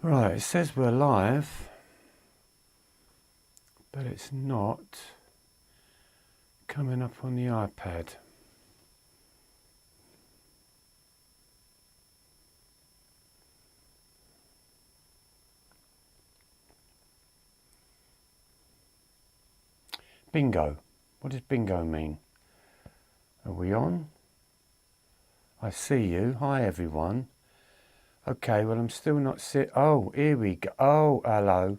Right, it says we're live, but it's not coming up on the iPad. Bingo. What does bingo mean? Are we on? I see you. Hi, everyone. Okay, well, I'm still not Oh, here we go. Oh, hello.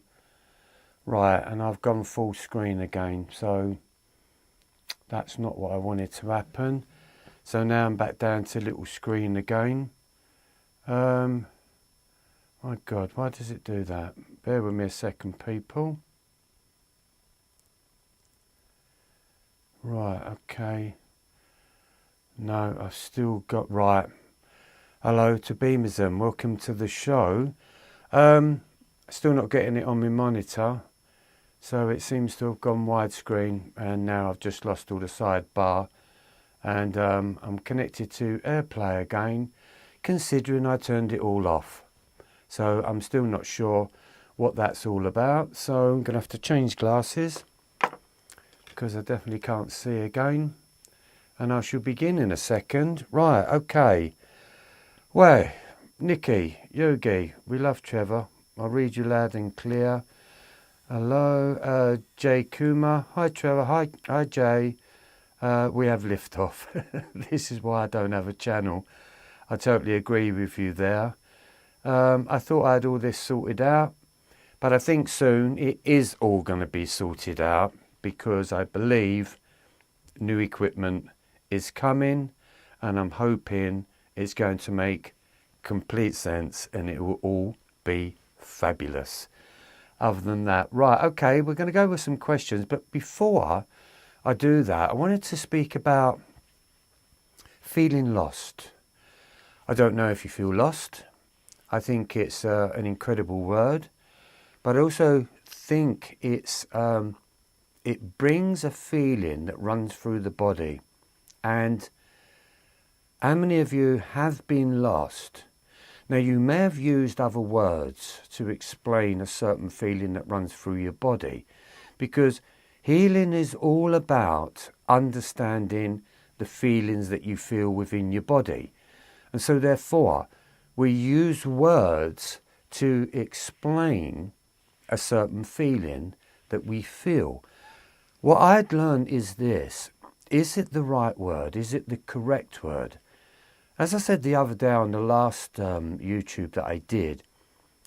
Right, and I've gone full screen again, so that's not what I wanted to happen. So now I'm back down to little screen again. My God, why does it do that? Bear with me a second, people. Right, okay. No, I've still got... Right. Hello to Beamism. Welcome to the show. Still not getting it on my monitor. So it seems to have gone widescreen. And now I've just lost all the sidebar. And I'm connected to AirPlay again, considering I turned it all off. So I'm still not sure what that's all about. So I'm going to have to change glasses, because I definitely can't see again. And I shall begin in a second. Right, okay. Well, Nikki, Yogi, we love Trevor. I'll read you loud and clear. Hello, Jay Kumar. Hi, Trevor. Hi, Jay. We have liftoff. This is why I don't have a channel. I totally agree with you there. I thought I had all this sorted out, but I think soon it is all going to be sorted out, because I believe new equipment is coming, and I'm hoping it's going to make complete sense and it will all be fabulous. Other than that, right, okay, we're going to go with some questions, but before I do that, I wanted to speak about feeling lost. I don't know if you feel lost. I think it's an incredible word, but I also think it brings a feeling that runs through the body. And how many of you have been lost? Now, you may have used other words to explain a certain feeling that runs through your body, because healing is all about understanding the feelings that you feel within your body. And so therefore, we use words to explain a certain feeling that we feel. What I'd learned is this: is it the right word? Is it the correct word? As I said the other day on the last YouTube that I did,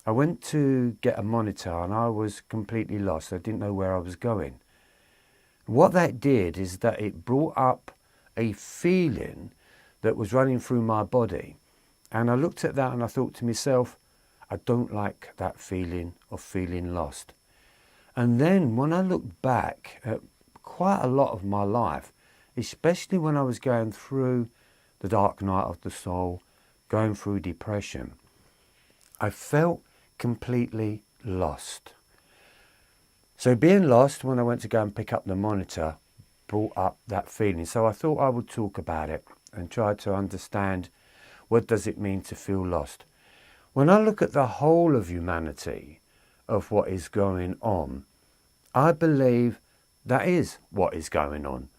I went to get a monitor and I was completely lost. I didn't know where I was going. What that did is that it brought up a feeling that was running through my body. And I looked at that and I thought to myself, I don't like that feeling of feeling lost. And then when I looked back at quite a lot of my life, especially when I was going through the dark night of the soul, going through depression, I felt completely lost. So being lost, when I went to go and pick up the monitor, brought up that feeling. So I thought I would talk about it and try to understand, what does it mean to feel lost? When I look at the whole of humanity, of what is going on, I believe that is what is going on.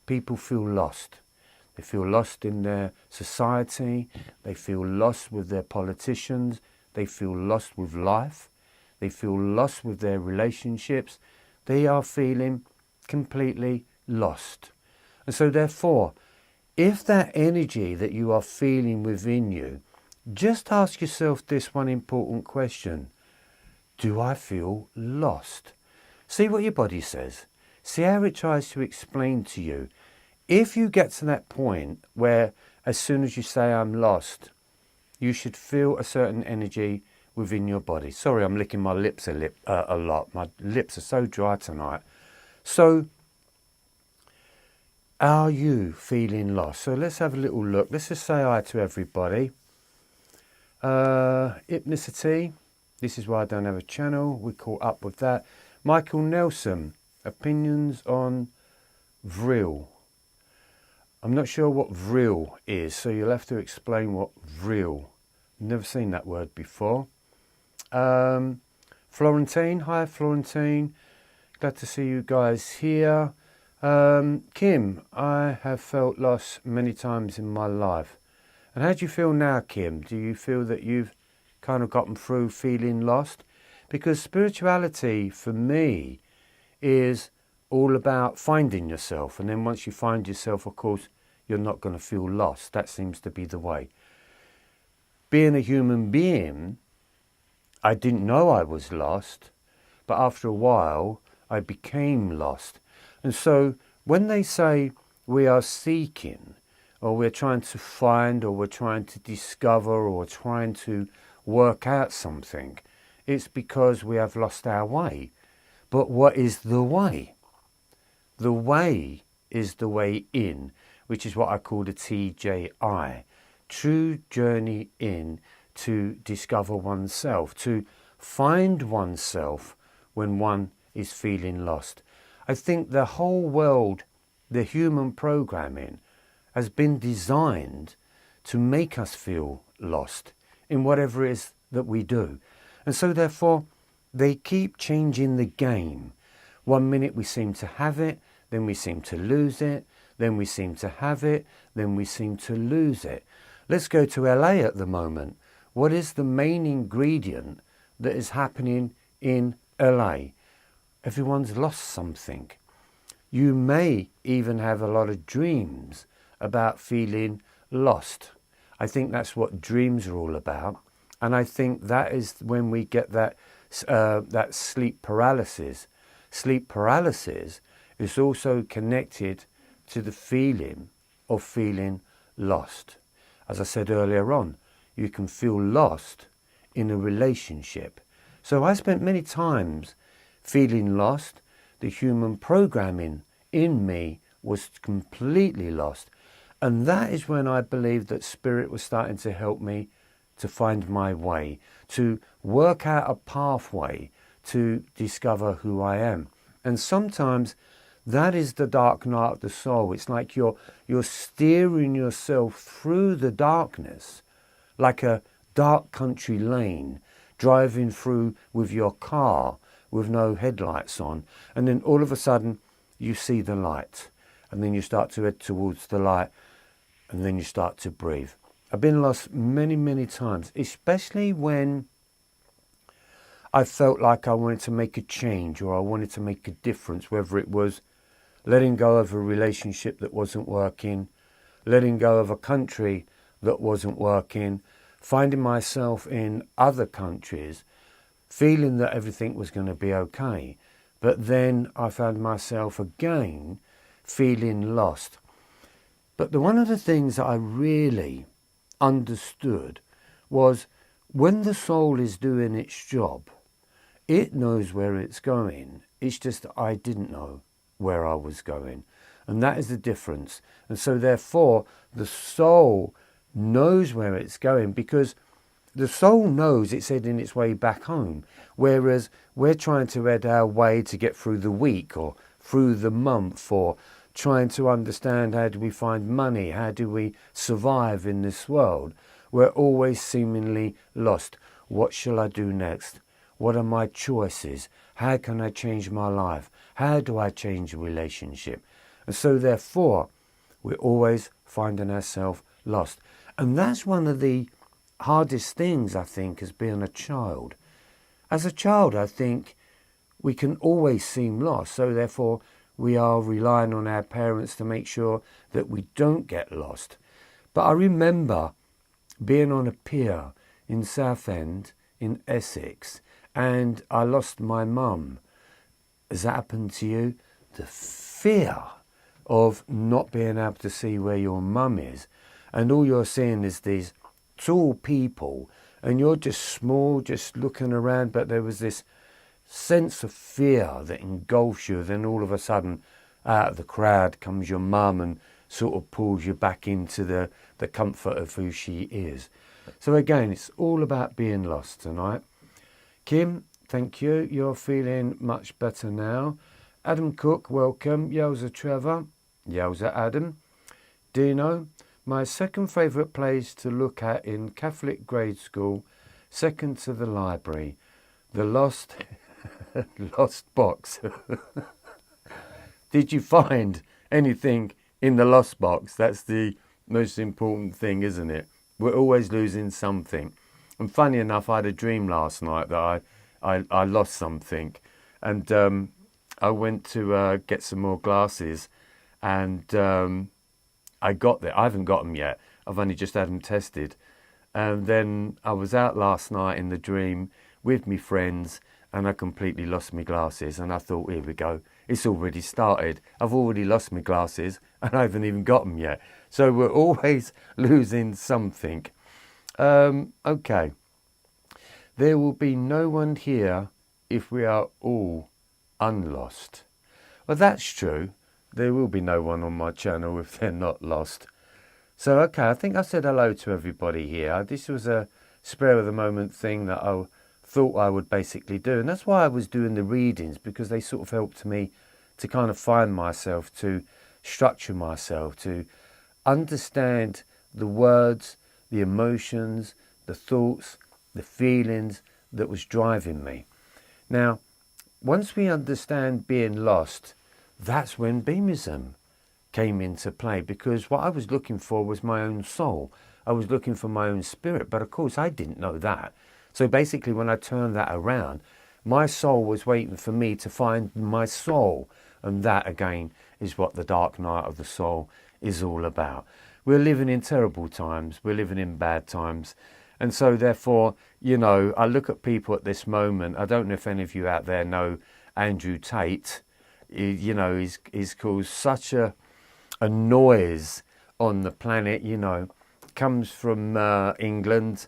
People feel lost. They feel lost in their society. They feel lost with their politicians. They feel lost with life. They feel lost with their relationships. They are feeling completely lost. And so therefore, if that energy that you are feeling within you, just ask yourself this one important question: do I feel lost? See what your body says. See how it tries to explain to you. If you get to that point where as soon as you say I'm lost, you should feel a certain energy within your body. Sorry, I'm licking my lips a lot. My lips are so dry tonight. So, are you feeling lost? So let's have a little look. Let's just say hi to everybody. Hypnicity. This is why I don't have a channel. We caught up with that. Michael Nelson. Opinions on vril. I'm not sure what vril is, so you'll have to explain what vril. Never seen that word before. Florentine, hi Florentine. Glad to see you guys here. Kim, I have felt lost many times in my life. And how do you feel now, Kim? Do you feel that you've kind of gotten through feeling lost? Because spirituality, for me, is all about finding yourself. And then once you find yourself, of course, you're not going to feel lost. That seems to be the way. Being a human being, I didn't know I was lost, but after a while, I became lost. And so when they say we are seeking, or we're trying to find, or we're trying to discover, or trying to work out something, it's because we have lost our way. But what is the way? The way is the way in, which is what I call the TJI, true journey in, to discover oneself, to find oneself when one is feeling lost. I think the whole world, the human programming, has been designed to make us feel lost in whatever it is that we do. And so therefore, they keep changing the game. 1 minute we seem to have it, then we seem to lose it, then we seem to have it, then we seem to lose it. Let's go to LA at the moment. What is the main ingredient that is happening in LA? Everyone's lost something. You may even have a lot of dreams about feeling lost. I think that's what dreams are all about. And I think that is when we get that sleep paralysis. Sleep paralysis is also connected to the feeling of feeling lost. As I said earlier on, you can feel lost in a relationship. So I spent many times feeling lost. The human programming in me was completely lost. And that is when I believed that Spirit was starting to help me to find my way, to work out a pathway to discover who I am. And sometimes that is the dark night of the soul. It's like you're steering yourself through the darkness, like a dark country lane, driving through with your car with no headlights on. And then all of a sudden you see the light. And then you start to head towards the light. And then you start to breathe. I've been lost many, many times, especially when I felt like I wanted to make a change or I wanted to make a difference, whether it was letting go of a relationship that wasn't working, letting go of a country that wasn't working, finding myself in other countries, feeling that everything was going to be okay. But then I found myself again feeling lost. But one of the things that I really understood was when the soul is doing its job, it knows where it's going. It's just that I didn't know where I was going. And that is the difference. And so therefore, the soul knows where it's going because the soul knows it's heading its way back home. Whereas we're trying to head our way to get through the week or through the month or trying to understand how do we find money, how do we survive in this world. We're always seemingly lost. What shall I do next? What are my choices? How can I change my life? How do I change a relationship? And so therefore, we're always finding ourselves lost. And that's one of the hardest things, I think, as being a child. As a child, I think we can always seem lost. So therefore, we are relying on our parents to make sure that we don't get lost. But I remember being on a pier in Southend in Essex and I lost my mum. Has that happened to you? The fear of not being able to see where your mum is, and all you're seeing is these tall people and you're just small, just looking around, but there was this sense of fear that engulfs you. Then all of a sudden out of the crowd comes your mum and sort of pulls you back into the comfort of who she is. So again, it's all about being lost tonight. Kim, thank you. You're feeling much better now. Adam Cook, welcome. Yowza Trevor. Yowza Adam. Dino, my second favourite place to look at in Catholic grade school second to the library, the lost lost box. Did you find anything in the lost box? That's the most important thing, isn't it? We're always losing something. And funny enough, I had a dream last night that I lost something. And I went to get some more glasses, and I got there. I haven't got them yet. I've only just had them tested. And then I was out last night in the dream with me friends, and I completely lost my glasses. And I thought, here we go. It's already started. I've already lost my glasses, and I haven't even got them yet. So we're always losing something. Okay. There will be no one here if we are all unlost. Well, that's true. There will be no one on my channel if they're not lost. So, okay, I think I said hello to everybody here. This was a spur of the moment thing that I thought I would basically do. And that's why I was doing the readings, because they sort of helped me to kind of find myself, to structure myself, to understand the words, the emotions, the thoughts, the feelings that was driving me. Now, once we understand being lost, that's when beamism came into play, because what I was looking for was my own soul. I was looking for my own spirit, but of course I didn't know that. So basically when I turned that around, my soul was waiting for me to find my soul. And that again is what the dark night of the soul is all about. We're living in terrible times. We're living in bad times. And so therefore, you know, I look at people at this moment. I don't know if any of you out there know Andrew Tate. You know, he's caused such a noise on the planet, you know. Comes from England.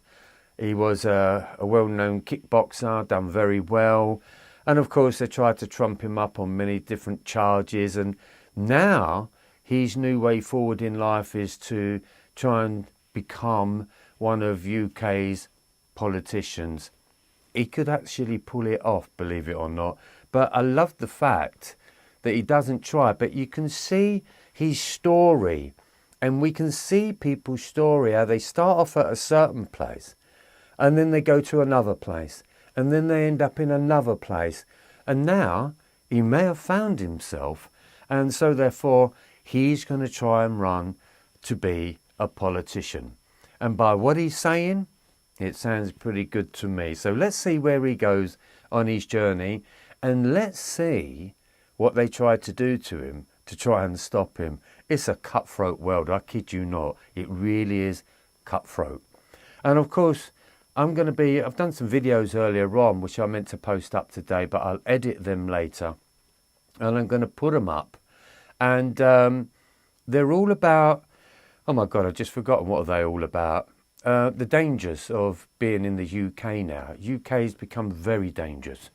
He was a well-known kickboxer, done very well. And of course, they tried to trump him up on many different charges. And now his new way forward in life is to try and become one of UK's politicians. He could actually pull it off, believe it or not. But I love the fact that he doesn't try. But you can see his story, and we can see people's story, how they start off at a certain place, and then they go to another place, and then they end up in another place. And now he may have found himself, and so therefore he's going to try and run to be a politician. And by what he's saying, it sounds pretty good to me. So let's see where he goes on his journey, and let's see what they tried to do to him to try and stop him. It's a cutthroat world, I kid you not. It really is cutthroat. And of course, I've done some videos earlier on, which I meant to post up today, but I'll edit them later. And I'm going to put them up. And they're all about, oh my God, I've just forgotten what are they all about. The dangers of being in the UK now. UK has become very dangerous.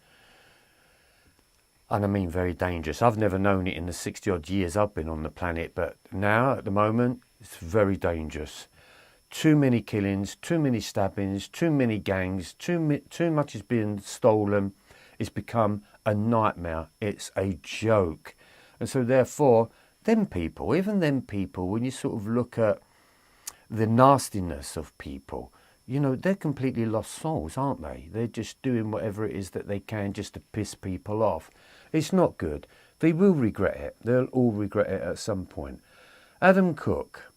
And I mean very dangerous. I've never known it in the 60 odd years I've been on the planet, but now at the moment it's very dangerous. Too many killings, too many stabbings, too many gangs, too much is being stolen. It's become a nightmare. It's a joke. And so therefore, even them people, when you sort of look at the nastiness of people, you know, they're completely lost souls, aren't they? They're just doing whatever it is that they can just to piss people off. It's not good. They will regret it. They'll all regret it at some point. Adam Cook.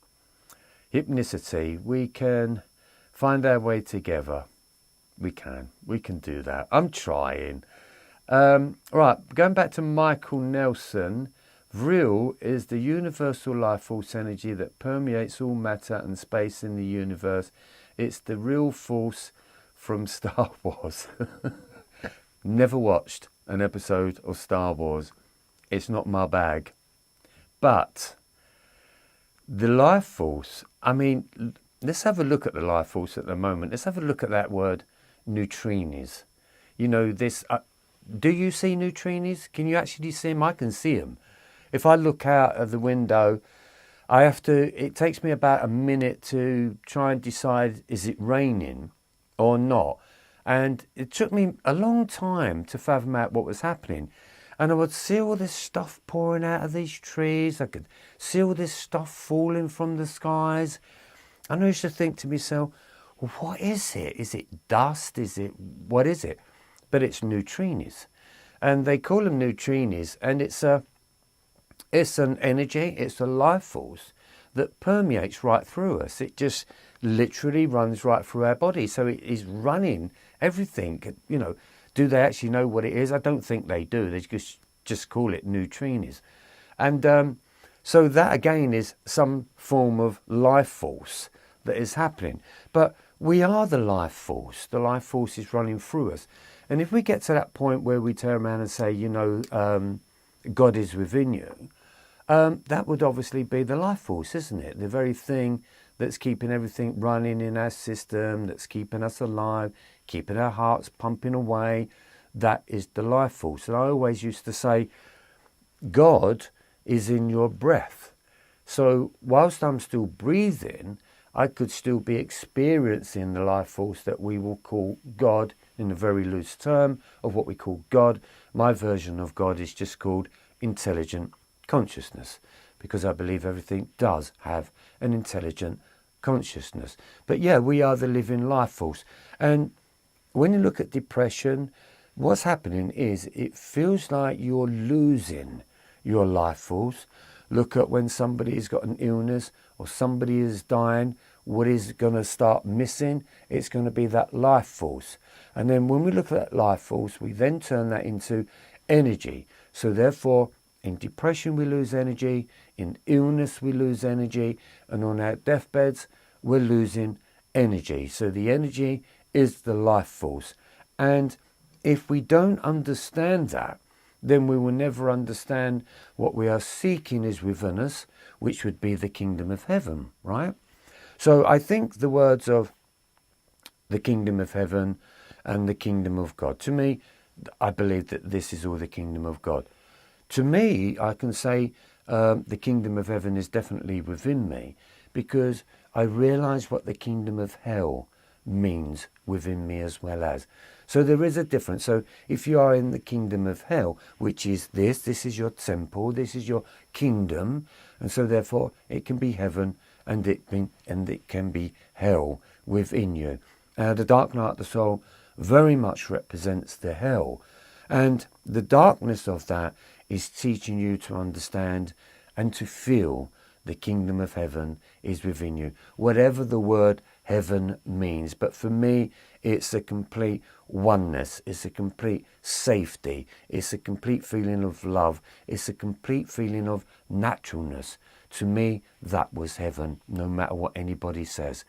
Hypnicity. We can find our way together. We can do that. I'm trying. Right, going back to Michael Nelson. Vril is the universal life force energy that permeates all matter and space in the universe. It's the real force from Star Wars. Never watched an episode of Star Wars. It's not my bag. But the life force, I mean, let's have a look at the life force at the moment. Let's have a look at that word, neutrinos. You know, do you see neutrinos? Can you actually see them? I can see them. If I look out of the window, it takes me about a minute to try and decide, is it raining or not? And it took me a long time to fathom out what was happening. And I would see all this stuff pouring out of these trees. I could see all this stuff falling from the skies. And I used to think to myself, what is it? Is it dust? What is it? But it's neutrinos. And they call them neutrinos, and it's an energy, it's a life force that permeates right through us. It just literally runs right through our body. So it is running everything. Do they actually know what it is? I don't think they do. They just call it neutrinos. And so that again is some form of life force that is happening. But we are the life force. The life force is running through us. And if we get to that point where we turn around and say, God is within you, that would obviously be the life force, isn't it? The very thing that's keeping everything running in our system, that's keeping us alive, keeping our hearts pumping away. That is the life force. And I always used to say, God is in your breath. So whilst I'm still breathing, I could still be experiencing the life force that we will call God, in a very loose term of what we call God. My version of God is just called intelligent consciousness, because I believe everything does have an intelligent consciousness. But yeah, we are the living life force. And when you look at depression, what's happening is it feels like you're losing your life force. Look at when somebody's got an illness or somebody is dying, what is going to start missing? It's going to be that life force. And then when we look at that life force, we then turn that into energy. So therefore, in depression we lose energy, in illness we lose energy, and on our deathbeds we're losing energy. So the energy is the life force. And if we don't understand that, then we will never understand what we are seeking is within us, which would be the kingdom of heaven, right? So I think the words of the kingdom of heaven and the kingdom of God, to me, I believe that this is all the kingdom of God. To me, I can say the kingdom of heaven is definitely within me, because I realise what the kingdom of hell means within me as well as. So there is a difference. So if you are in the kingdom of hell, which is this is your temple, this is your kingdom, and so therefore it can be heaven and it can be hell within you. The dark night of the soul very much represents the hell, and the darkness of that is teaching you to understand and to feel the kingdom of heaven is within you, whatever the word heaven means. But for me, it's a complete oneness, it's a complete safety, it's a complete feeling of love, it's a complete feeling of naturalness. To me, that was heaven, no matter what anybody says.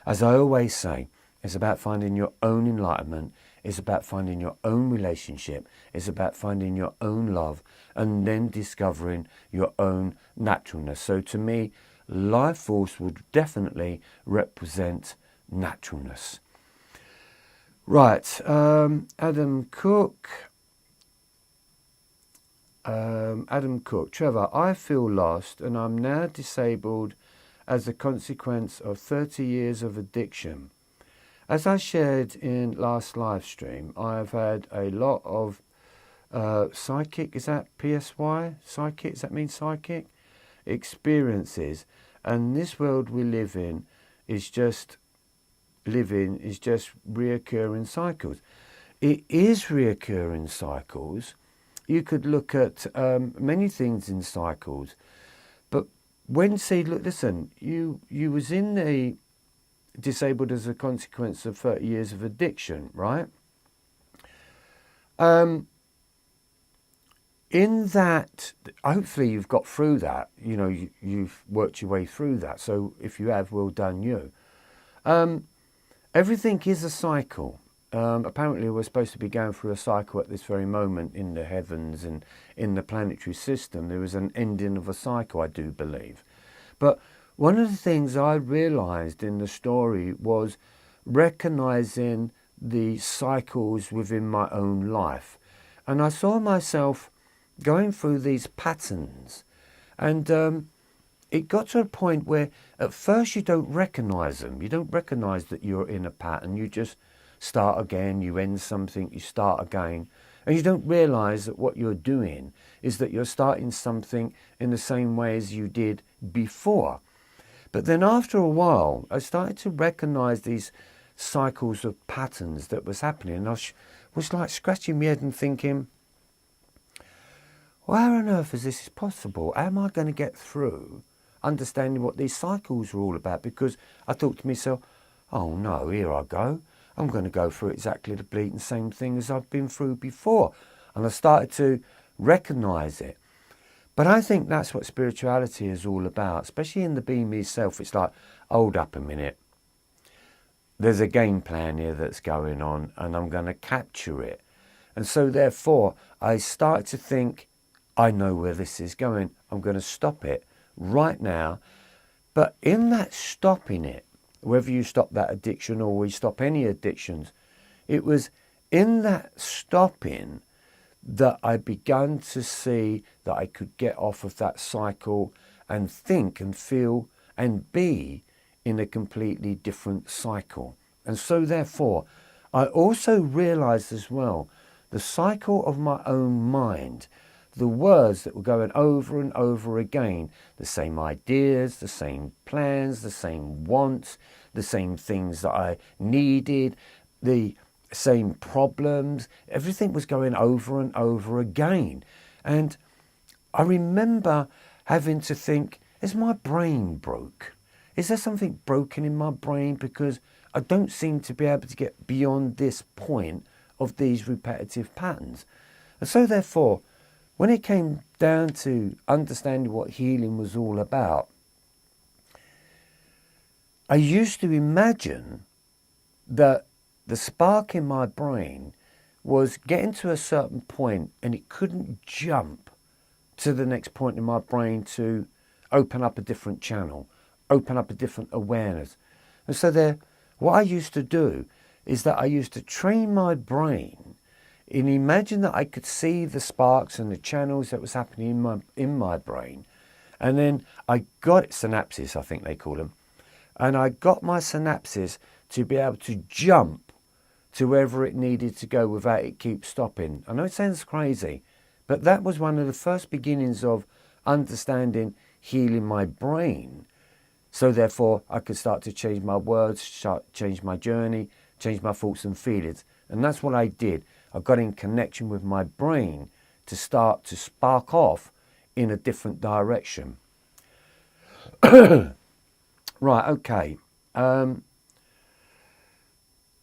As I always say, it's about finding your own enlightenment, it's about finding your own relationship, it's about finding your own love, and then discovering your own naturalness. So to me, life force would definitely represent naturalness. Right, Adam Cook, Trevor, I feel lost and I'm now disabled as a consequence of 30 years of addiction. As I shared in last live stream, I've had a lot of psychic, is that PSY? Psychic, does that mean psychic? Experiences. And this world we live in is just reoccurring cycles. It is reoccurring cycles. You could look at many things in cycles. But when, say, look, listen, you was in the disabled as a consequence of 30 years of addiction, right? In that, hopefully you've got through that, you've worked your way through that. So if you have, well done you. Everything is a cycle. Apparently we're supposed to be going through a cycle at this very moment in the heavens and in the planetary system. There is an ending of a cycle, I do believe. But one of the things I realised in the story was recognising the cycles within my own life. And I saw myself going through these patterns. And it got to a point where at first you don't recognise them. You don't recognise that you're in a pattern. You just start again, you end something, you start again. And you don't realise that what you're doing is that you're starting something in the same way as you did before. But then after a while, I started to recognise these cycles of patterns that was happening. And I was like scratching my head and thinking, well, how on earth is this possible? How am I going to get through understanding what these cycles are all about? Because I thought to myself, oh no, here I go. I'm going to go through exactly the bleeding same thing as I've been through before. And I started to recognise it. But I think that's what spirituality is all about, especially in the Be Me Self. It's like, hold up a minute. There's a game plan here that's going on and I'm going to capture it. And so therefore, I start to think, I know where this is going. I'm going to stop it right now. But in that stopping it, whether you stop that addiction or we stop any addictions, it was in that stopping that I began to see that I could get off of that cycle and think and feel and be in a completely different cycle. And so therefore, I also realized as well the cycle of my own mind, the words that were going over and over again, the same ideas, the same plans, the same wants, the same things that I needed, the same problems, everything was going over and over again. And I remember having to think, is my brain broke? Is there something broken in my brain? Because I don't seem to be able to get beyond this point of these repetitive patterns. And so therefore, when it came down to understanding what healing was all about, I used to imagine that the spark in my brain was getting to a certain point and it couldn't jump to the next point in my brain to open up a different channel, open up a different awareness. And so what I used to do is that I used to train my brain and imagine that I could see the sparks and the channels that was happening in my brain. And then I got synapses, I think they call them. And I got my synapses to be able to jump to wherever it needed to go without it keep stopping. I know it sounds crazy, but that was one of the first beginnings of understanding healing my brain. So therefore, I could start to change my words, change my journey, change my thoughts and feelings. And that's what I did. I got in connection with my brain to start to spark off in a different direction. Right, okay.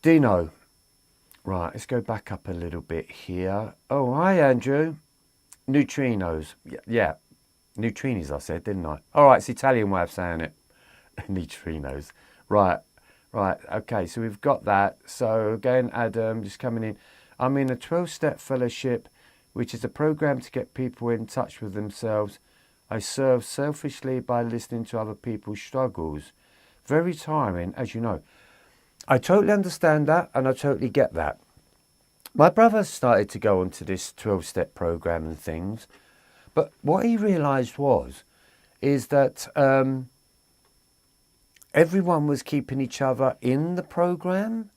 Dino. Right, let's go back up a little bit here. Oh, hi, Andrew. Neutrinos. Yeah, neutrinos I said, didn't I? All right, it's the Italian way of saying it. Neutrinos. Right, okay, so we've got that. So again, Adam, just coming in. I'm in a 12-step fellowship, which is a program to get people in touch with themselves. I serve selfishly by listening to other people's struggles. Very tiring, as you know. I totally understand that, and I totally get that. My brother started to go onto this 12-step program and things, but what he realised is that everyone was keeping each other in the program.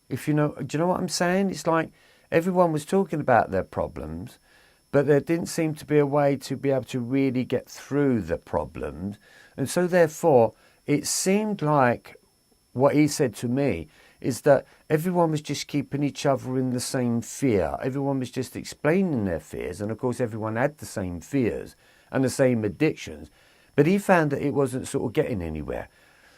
Do you know what I'm saying? It's like everyone was talking about their problems, but there didn't seem to be a way to be able to really get through the problems. And so therefore, it seemed like what he said to me is that everyone was just keeping each other in the same fear. Everyone was just explaining their fears. And of course, everyone had the same fears and the same addictions. But he found that it wasn't sort of getting anywhere.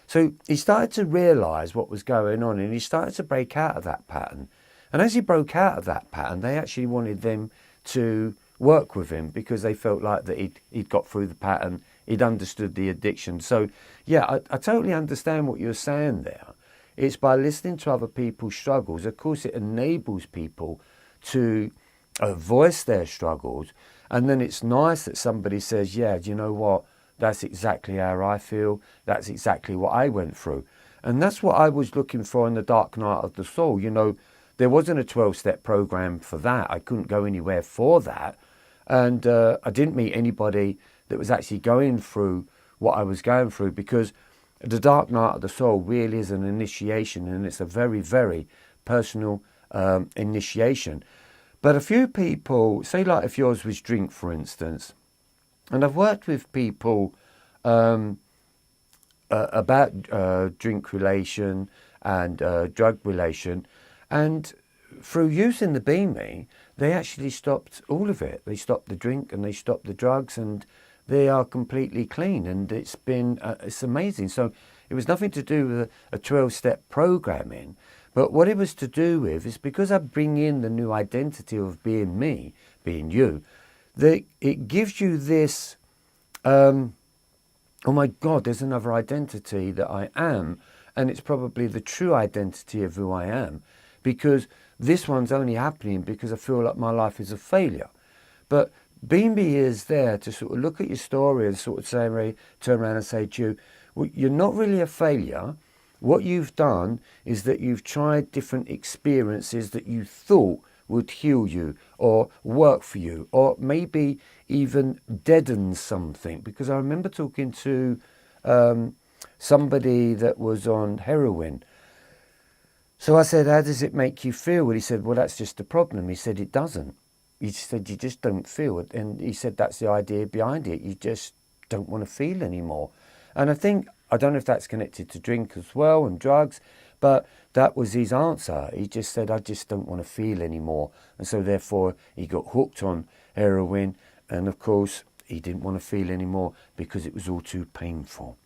So he started to realise what was going on and he started to break out of that pattern. And as he broke out of that pattern, they actually wanted them to work with him because they felt like that he'd got through the pattern, he'd understood the addiction. So, yeah, I totally understand what you're saying there. It's by listening to other people's struggles. Of course, it enables people to voice their struggles. And then it's nice that somebody says, yeah, do you know what? That's exactly how I feel. That's exactly what I went through. And that's what I was looking for in the Dark Night of the Soul. You know, there wasn't a 12-step program for that. I couldn't go anywhere for that. And I didn't meet anybody that was actually going through what I was going through, because the Dark Night of the Soul really is an initiation, and it's a very, very personal initiation. But a few people, say like if yours was drink, for instance, and I've worked with people about drink relation and drug relation. And through using the Be Me, they actually stopped all of it. They stopped the drink and they stopped the drugs, and they are completely clean. And it's been, it's amazing. So it was nothing to do with a 12-step programming. But what it was to do with is because I bring in the new identity of being me, being you, that it gives you this, oh my God, there's another identity that I am. And it's probably the true identity of who I am. Because this one's only happening because I feel like my life is a failure. But Be Me is there to sort of look at your story and sort of say, turn around and say to you, well, you're not really a failure. What you've done is that you've tried different experiences that you thought would heal you or work for you or maybe even deaden something. Because I remember talking to somebody that was on heroin. So I said, how does it make you feel? And he said, well, that's just the problem. He said, it doesn't. He said, you just don't feel it. And he said, that's the idea behind it. You just don't want to feel anymore. And I don't know if that's connected to drink as well and drugs, but that was his answer. He just said, I just don't want to feel anymore. And so therefore he got hooked on heroin. And of course, he didn't want to feel anymore because it was all too painful.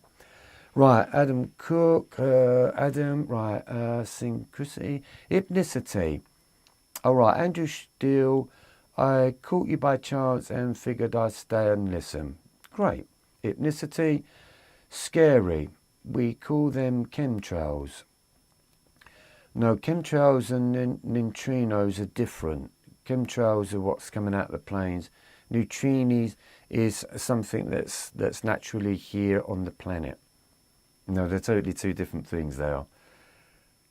Right, Adam Cook, synchronicity, hypnicity. All right, Andrew Steele, I caught you by chance and figured I'd stay and listen. Great. Hypnicity, scary. We call them chemtrails. No, chemtrails and neutrinos are different. Chemtrails are what's coming out of the planes. Neutrinos is something that's naturally here on the planet. No, they're totally two different things. They are.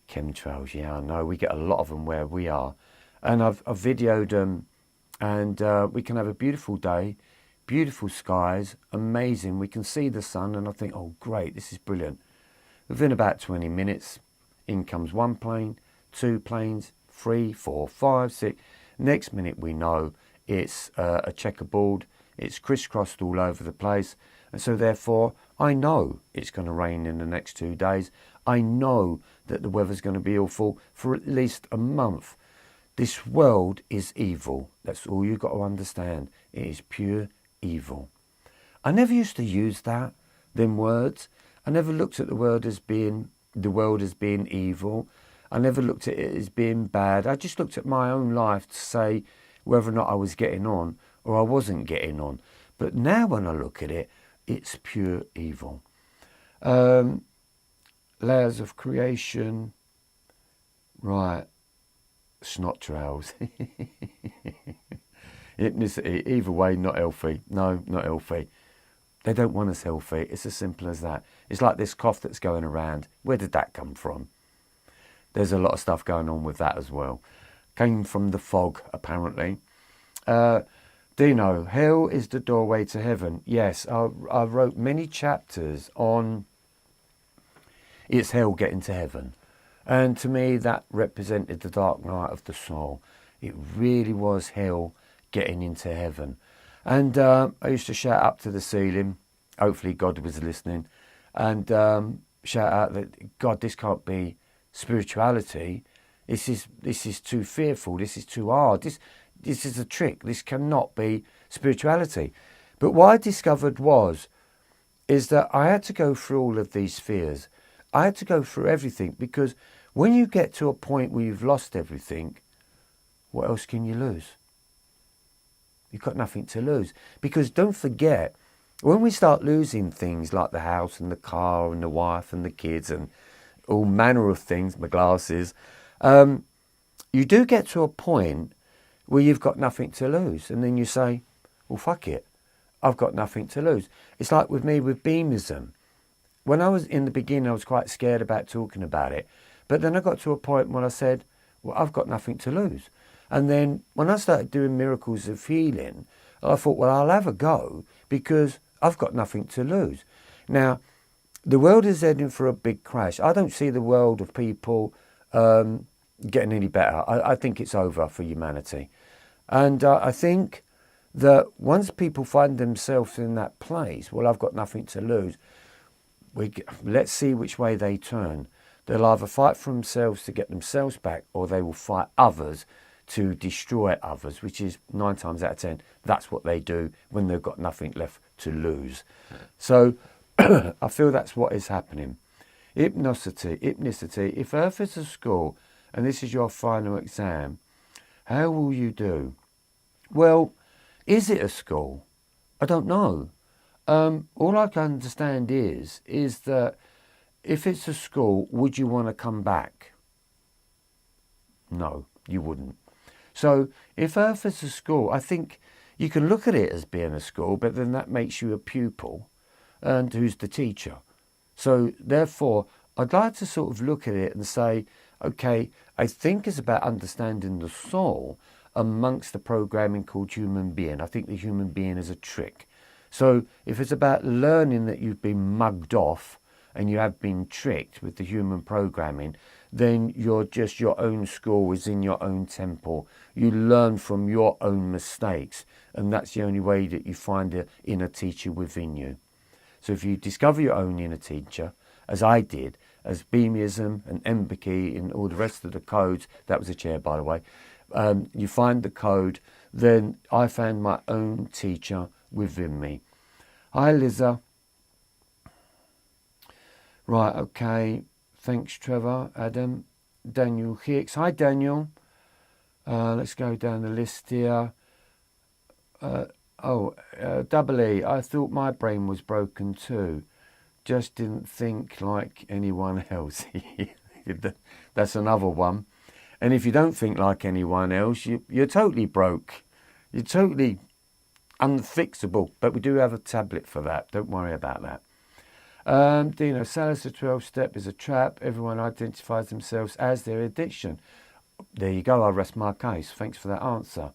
Chemtrails, yeah, I know. We get a lot of them where we are. And I've videoed them, and we can have a beautiful day, beautiful skies, amazing. We can see the sun, and I think, oh, great, this is brilliant. Within about 20 minutes, in comes one plane, two planes, 3, 4, 5, 6. Next minute, we know it's a checkerboard. It's crisscrossed all over the place. And so therefore, I know it's going to rain in the next 2 days. I know that the weather's going to be awful for at least a month. This world is evil. That's all you've got to understand. It is pure evil. I never used to use them words. I never looked at the world as being evil. I never looked at it as being bad. I just looked at my own life to say whether or not I was getting on or I wasn't getting on. But now when I look at it, it's pure evil. Layers of creation. Right. Snot trails. Hypnicity. Either way, not healthy. No, not healthy. They don't want us healthy. It's as simple as that. It's like this cough that's going around. Where did that come from? There's a lot of stuff going on with that as well. Came from the fog, apparently. Dino, hell is the doorway to heaven. Yes, I wrote many chapters on it's hell getting to heaven. And to me, that represented the dark night of the soul. It really was hell getting into heaven. And I used to shout up to the ceiling. Hopefully God was listening. And shout out that, God, this can't be spirituality. This is too fearful. This is too hard. This is a trick. This cannot be spirituality. But what I discovered is that I had to go through all of these fears. I had to go through everything, because when you get to a point where you've lost everything, what else can you lose? You've got nothing to lose. Because don't forget, when we start losing things like the house and the car and the wife and the kids and all manner of things, my glasses, you do get to a point where you've got nothing to lose. And then you say, well, fuck it. I've got nothing to lose. It's like with me with beamism. When I was in the beginning, I was quite scared about talking about it. But then I got to a point when I said, well, I've got nothing to lose. And then when I started doing miracles of healing, I thought, well, I'll have a go because I've got nothing to lose. Now, the world is heading for a big crash. I don't see the world of people getting any better. I think it's over for humanity. And I think that once people find themselves in that place, well, I've got nothing to lose. Let's see which way they turn. They'll either fight for themselves to get themselves back, or they will fight others to destroy others, which is 9 times out of 10, that's what they do when they've got nothing left to lose. So I feel that's what is happening. Hypnicity. If Earth is a school and this is your final exam, how will you do? Well, is it a school? I don't know. All I can understand is that if it's a school, would you want to come back? No, you wouldn't. So if Earth is a school, I think you can look at it as being a school, but then that makes you a pupil, and who's the teacher. So therefore, I'd like to sort of look at it and say, okay, I think it's about understanding the soul amongst the programming called human being. I think the human being is a trick. So if it's about learning that you've been mugged off and you have been tricked with the human programming, then you're just your own school is in your own temple. You learn from your own mistakes, and that's the only way that you find the inner teacher within you. So if you discover your own inner teacher, as I did, as beamism and empathy and all the rest of the codes, that was a chair by the way, you find the code, then I found my own teacher within me. Hi Liza. Right, okay. Thanks Trevor, Adam, Daniel Hicks. Hi Daniel. Let's go down the list here. Double E. I thought my brain was broken too. Just didn't think like anyone else. That's another one. And if you don't think like anyone else, you're totally broke. You're totally unfixable. But we do have a tablet for that. Don't worry about that. Dino, Salus, the 12-step is a trap. Everyone identifies themselves as their addiction. There you go. I rest my case. Thanks for that answer.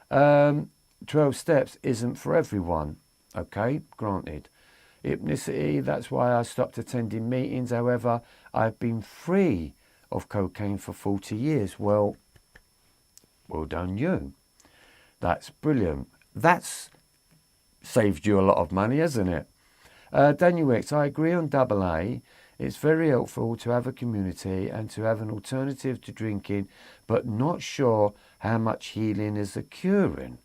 12 steps isn't for everyone. Okay, granted. Hypnicity, that's why I stopped attending meetings. However, I've been free of cocaine for 40 years. Well done you. That's brilliant. That's saved you a lot of money, hasn't it? Daniel X, I agree on double A. It's very helpful to have a community and to have an alternative to drinking, but not sure how much healing is occurring.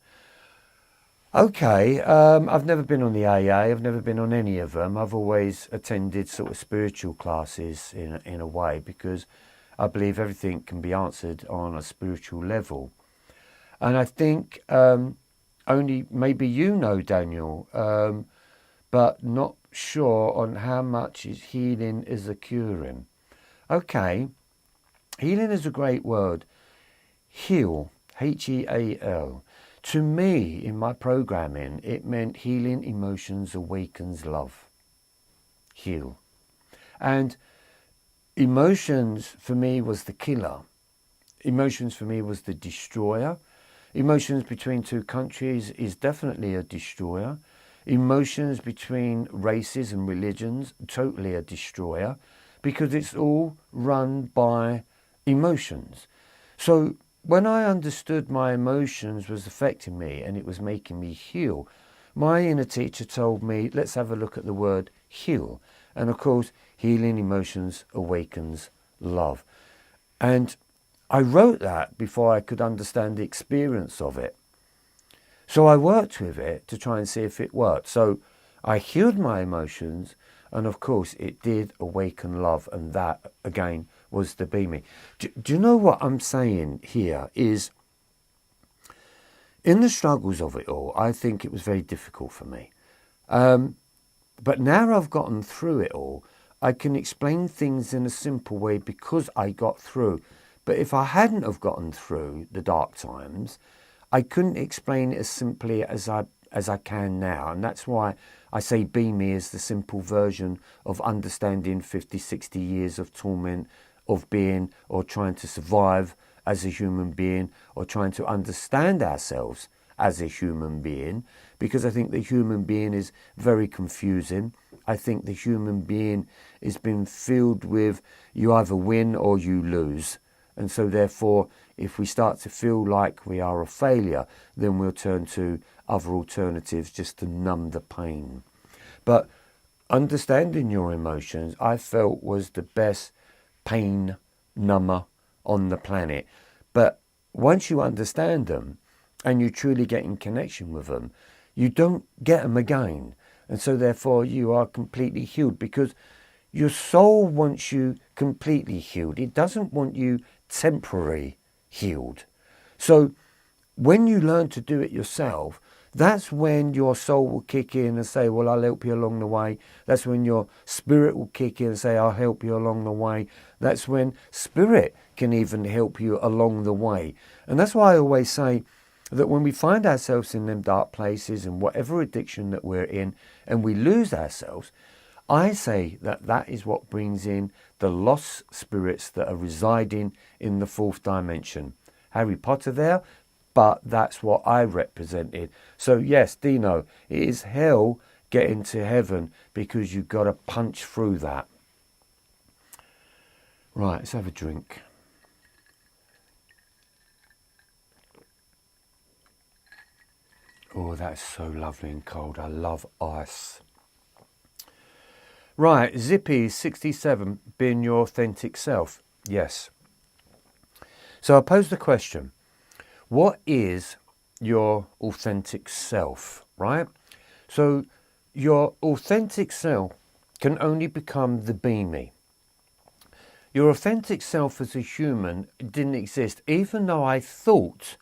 Okay, I've never been on the AA, I've never been on any of them. I've always attended sort of spiritual classes in a way, because I believe everything can be answered on a spiritual level. And I think only maybe you know, Daniel, but not sure on how much healing is occurring. Okay, healing is a great word. Heal, H-E-A-L. To me, in my programming, it meant healing emotions awakens love. Heal. And emotions for me was the killer. Emotions for me was the destroyer. Emotions between two countries is definitely a destroyer. Emotions between races and religions, totally a destroyer, because it's all run by emotions. So when I understood my emotions was affecting me and it was making me heal, my inner teacher told me, let's have a look at the word heal. And of course, healing emotions awakens love. And I wrote that before I could understand the experience of it. So I worked with it to try and see if it worked. So I healed my emotions, and of course it did awaken love, and that again was the be me. Do you know what I'm saying here is, in the struggles of it all, I think it was very difficult for me. But now I've gotten through it all, I can explain things in a simple way because I got through. But if I hadn't have gotten through the dark times, I couldn't explain it as simply as I can now. And that's why I say be me is the simple version of understanding 50, 60 years of torment, of being or trying to survive as a human being, or trying to understand ourselves as a human being, because I think the human being is very confusing. I think the human being has been filled with you either win or you lose. And so therefore, if we start to feel like we are a failure, then we'll turn to other alternatives just to numb the pain. But understanding your emotions, I felt, was the best pain number on the planet. But once you understand them and you truly get in connection with them, you don't get them again. And so therefore you are completely healed, because your soul wants you completely healed. It doesn't want you temporary healed. So when you learn to do it yourself, that's when your soul will kick in and say, well, I'll help you along the way. That's when your spirit will kick in and say, I'll help you along the way. That's when spirit can even help you along the way. And that's why I always say that when we find ourselves in them dark places and whatever addiction that we're in, and we lose ourselves, I say that that is what brings in the lost spirits that are residing in the fourth dimension. Harry Potter there, but that's what I represented. So yes, Dino, it is hell getting to heaven, because you've got to punch through that. Right, let's have a drink. Oh, that's so lovely and cold. I love ice. Right, Zippy67, being your authentic self. Yes. So I pose the question, what is your authentic self, right? So your authentic self can only become the be me. Your authentic self as a human didn't exist, even though I thought,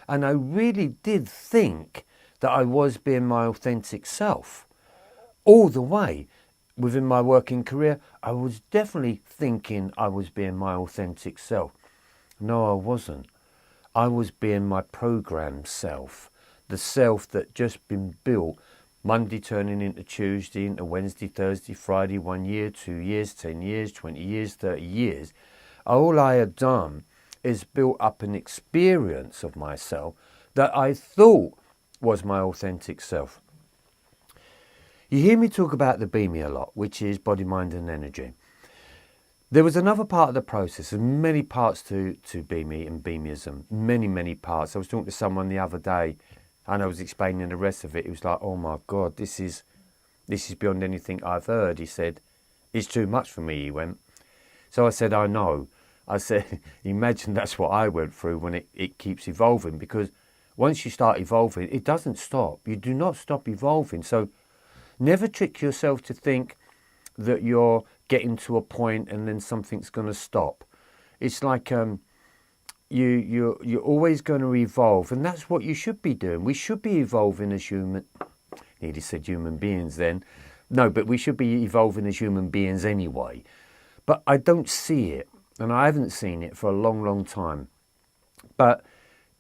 and I really did think, that I was being my authentic self. All the way within my working career, I was definitely thinking I was being my authentic self. No, I wasn't. I was being my programmed self, the self that just been built, Monday turning into Tuesday, into Wednesday, Thursday, Friday, 1 year, 2 years, 10 years, 20 years, 30 years. All I had done is built up an experience of myself that I thought was my authentic self. You hear me talk about the be me a lot, which is body, mind and energy. There was another part of the process. There's many parts to be me and be meism. Many parts. I was talking to someone the other day and I was explaining the rest of it. It was like, oh my God, this is beyond anything I've heard. He said, it's too much for me, he went. So I said, I know. I said, imagine that's what I went through when it keeps evolving, because once you start evolving, it doesn't stop. You do not stop evolving. So never trick yourself to think that you're getting to a point and then something's going to stop. It's like you're always going to evolve, and that's what you should be doing. We should be evolving as human. Nearly said human beings then. No, but we should be evolving as human beings anyway. But I don't see it, and I haven't seen it for a long time. But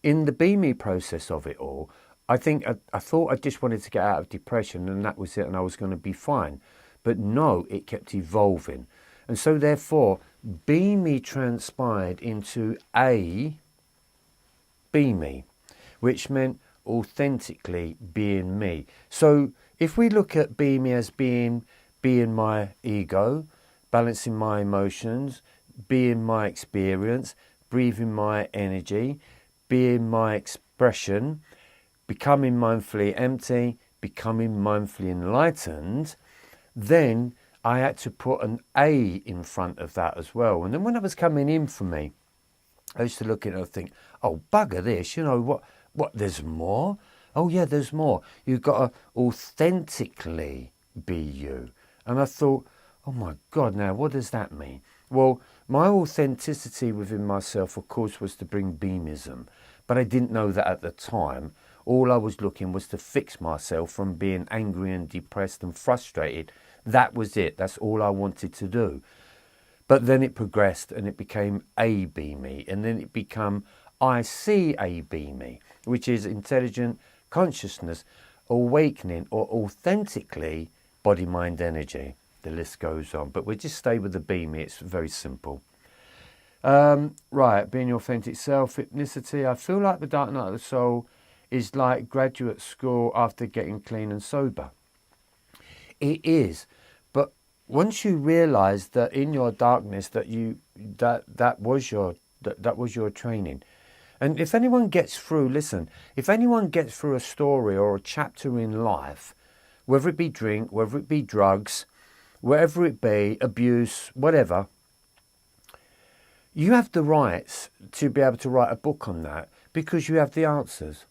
in the be me process of it all, I think I thought I just wanted to get out of depression and that was it, and I was going to be fine. But no, it kept evolving. And so therefore, be me transpired into a be me, which meant authentically being me. So if we look at be me as being my ego, balancing my emotions, being my experience, breathing my energy, being my expression, becoming mindfully empty, becoming mindfully enlightened, then I had to put an A in front of that as well. And then when I was coming in for me, I used to look at it and think, oh, bugger this, you know, what, there's more? Oh, yeah, there's more. You've got to authentically be you. And I thought, oh, my God, now, what does that mean? Well, my authenticity within myself, of course, was to bring beamism. But I didn't know that at the time. All I was looking was to fix myself from being angry and depressed and frustrated. That was it. That's all I wanted to do. But then it progressed and it became a be me. And then it became I see a be me, which is intelligent consciousness, awakening, or authentically body, mind, energy. The list goes on. But we'll just stay with the be me. It's very simple. Right, being your authentic self, ethnicity. I feel like the dark night of the soul is like graduate school after getting clean and sober. It is, but once you realise that in your darkness that was your training, and if anyone gets through, listen, if anyone gets through a story or a chapter in life, whether it be drink, whether it be drugs, whatever it be, abuse, whatever, you have the rights to be able to write a book on that because you have the answers.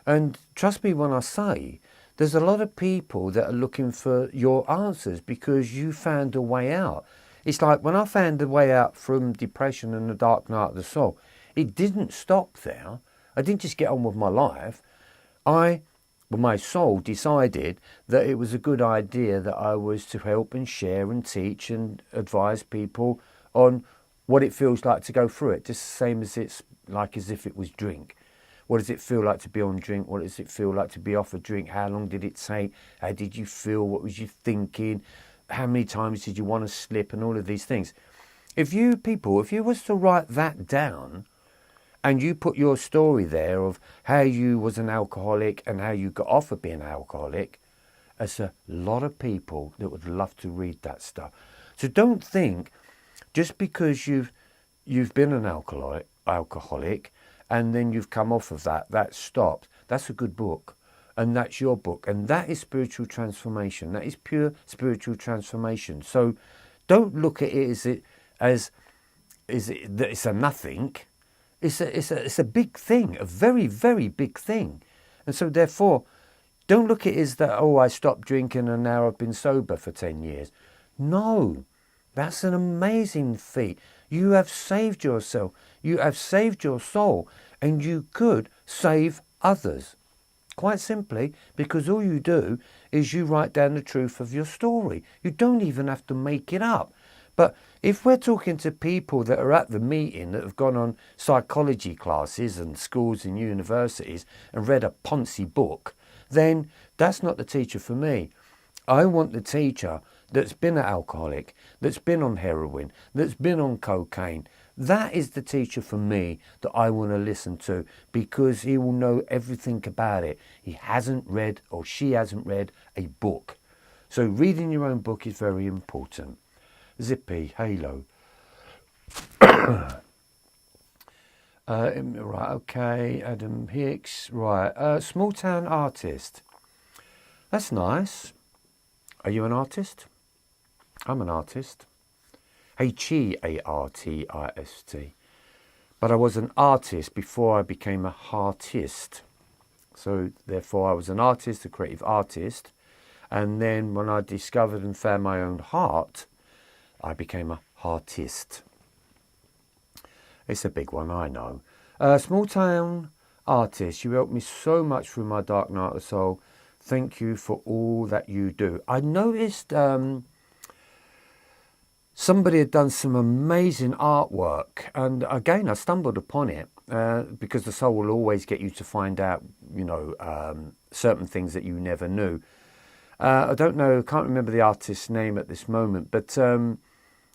And trust me when I say, there's a lot of people that are looking for your answers because you found a way out. It's like when I found a way out from depression and the dark night of the soul, it didn't stop there. I didn't just get on with my life. My soul decided that it was a good idea that I was to help and share and teach and advise people on what it feels like to go through it, just the same as it's like as if it was drink. What does it feel like to be on drink? What does it feel like to be off a drink? How long did it take? How did you feel? What was you thinking? How many times did you want to slip? And all of these things. If you was to write that down and you put your story there of how you was an alcoholic and how you got off of being an alcoholic, there's a lot of people that would love to read that stuff. So don't think just because you've been an alcoholic and then you've come off of that stopped. That's a good book. And that's your book. And that is spiritual transformation. That is pure spiritual transformation. So don't look at it as it's a nothing. It's a big thing, a very, very big thing. And so therefore, don't look at it as that, oh, I stopped drinking and now I've been sober for 10 years. No, that's an amazing feat. You have saved yourself. You have saved your soul. And you could save others. Quite simply, because all you do is you write down the truth of your story. You don't even have to make it up. But if we're talking to people that are at the meeting that have gone on psychology classes and schools and universities and read a Ponzi book, then that's not the teacher for me. I want the teacher that's been an alcoholic, that's been on heroin, that's been on cocaine. That is the teacher for me that I want to listen to because he will know everything about it. He hasn't read or she hasn't read a book. So reading your own book is very important. Zippy, Halo. Right, okay, Adam Hicks, right. Small town artist. That's nice. Are you an artist? I'm an artist. H-E-A-R-T-I-S-T. But I was an artist before I became a heartist. So therefore I was an artist, a creative artist. And then when I discovered and found my own heart, I became a heartist. It's a big one, I know. Small town artist, you helped me so much through my dark night of the soul. Thank you for all that you do. I noticed somebody had done some amazing artwork. And again, I stumbled upon it because the soul will always get you to find out, certain things that you never knew. I don't know, can't remember the artist's name at this moment, but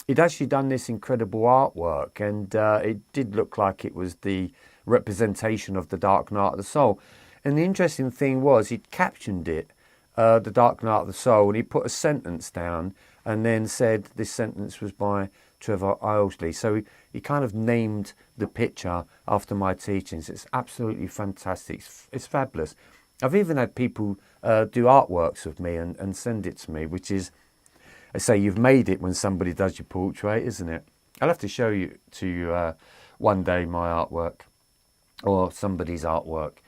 he'd actually done this incredible artwork, and it did look like it was the representation of the dark night of the soul. And the interesting thing was he'd captioned it, the dark night of the soul, and he put a sentence down and then said this sentence was by Trevor. So he kind of named the picture after my teachings. It's absolutely fantastic. It's fabulous. I've even had people do artworks of me and send it to me, which is, I say, you've made it when somebody does your portrait, isn't it? I'll have to show you one day my artwork or somebody's artwork.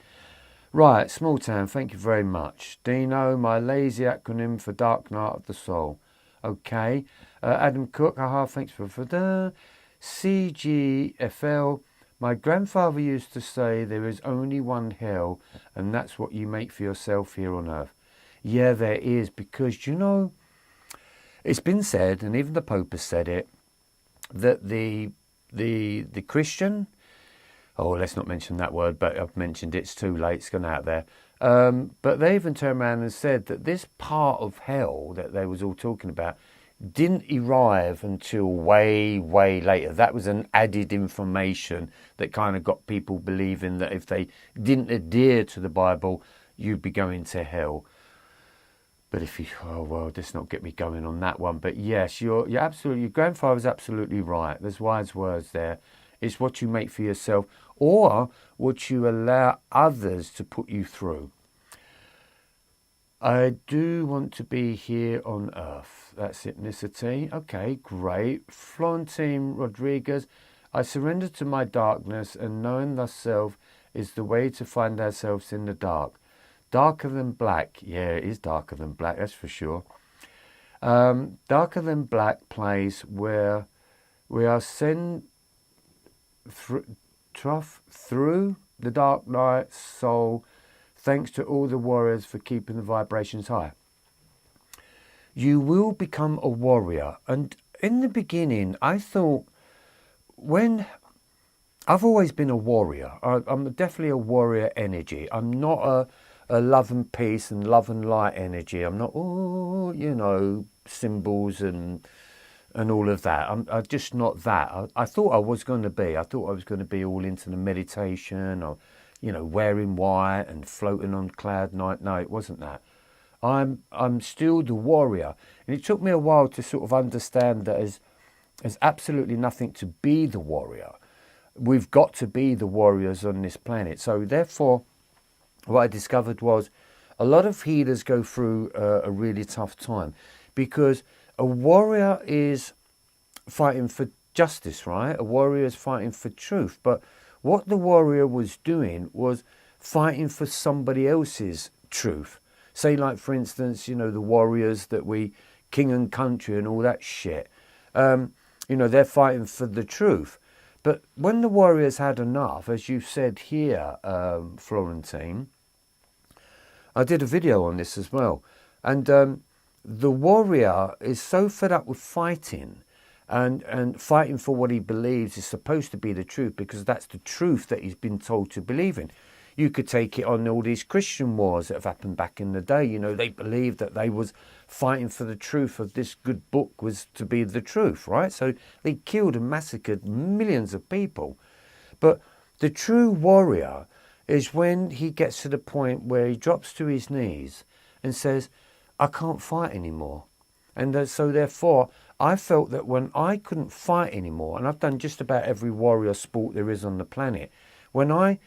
Right, small town, thank you very much. Dino, my lazy acronym for Dark Night of the Soul. Okay. Adam Cook, thanks for the CGFL. My grandfather used to say there is only one hell, and that's what you make for yourself here on earth. Yeah, there is, because, it's been said, and even the Pope has said it, that the Christian, let's not mention that word, but I've mentioned it, it's too late, it's gone out there. But they even turned around and said that this part of hell that they was all talking about didn't arrive until way, way later. That was an added information that kind of got people believing that if they didn't adhere to the Bible, you'd be going to hell. But if you, let's not get me going on that one. But yes, you're absolutely, your grandfather's absolutely right. There's wise words there. It's what you make for yourself or what you allow others to put you through. I do want to be here on earth. That's ethnicity. Okay, great. Florentine Rodriguez. I surrender to my darkness, and knowing thyself is the way to find ourselves in the dark. Darker than black. Yeah, it is darker than black, that's for sure. Darker than black place where we are sent through the dark night soul. Thanks to all the warriors for keeping the vibrations high. You will become a warrior. And in the beginning, I thought, when I've always been a warrior. I'm definitely a warrior energy. I'm not a love and peace and love and light energy. I'm not, symbols and all of that. I'm just not that. I thought I was going to be. I thought I was going to be all into the meditation, or, wearing white and floating on cloud nine. No, it wasn't that. I'm still the warrior. And it took me a while to sort of understand that there's absolutely nothing to be the warrior. We've got to be the warriors on this planet. So therefore, what I discovered was a lot of healers go through a really tough time, because a warrior is fighting for justice, right? A warrior is fighting for truth. But what the warrior was doing was fighting for somebody else's truth. Say, like, for instance, the warriors that we, king and country and all that shit, they're fighting for the truth. But when the warriors had enough, as you said here, Florentine, I did a video on this as well. And the warrior is so fed up with fighting and fighting for what he believes is supposed to be the truth, because that's the truth that he's been told to believe in. You could take it on all these Christian wars that have happened back in the day. They believed that they was fighting for the truth of this good book was to be the truth, right? So they killed and massacred millions of people. But the true warrior is when he gets to the point where he drops to his knees and says, I can't fight anymore. And so therefore, I felt that when I couldn't fight anymore, and I've done just about every warrior sport there is on the planet, when I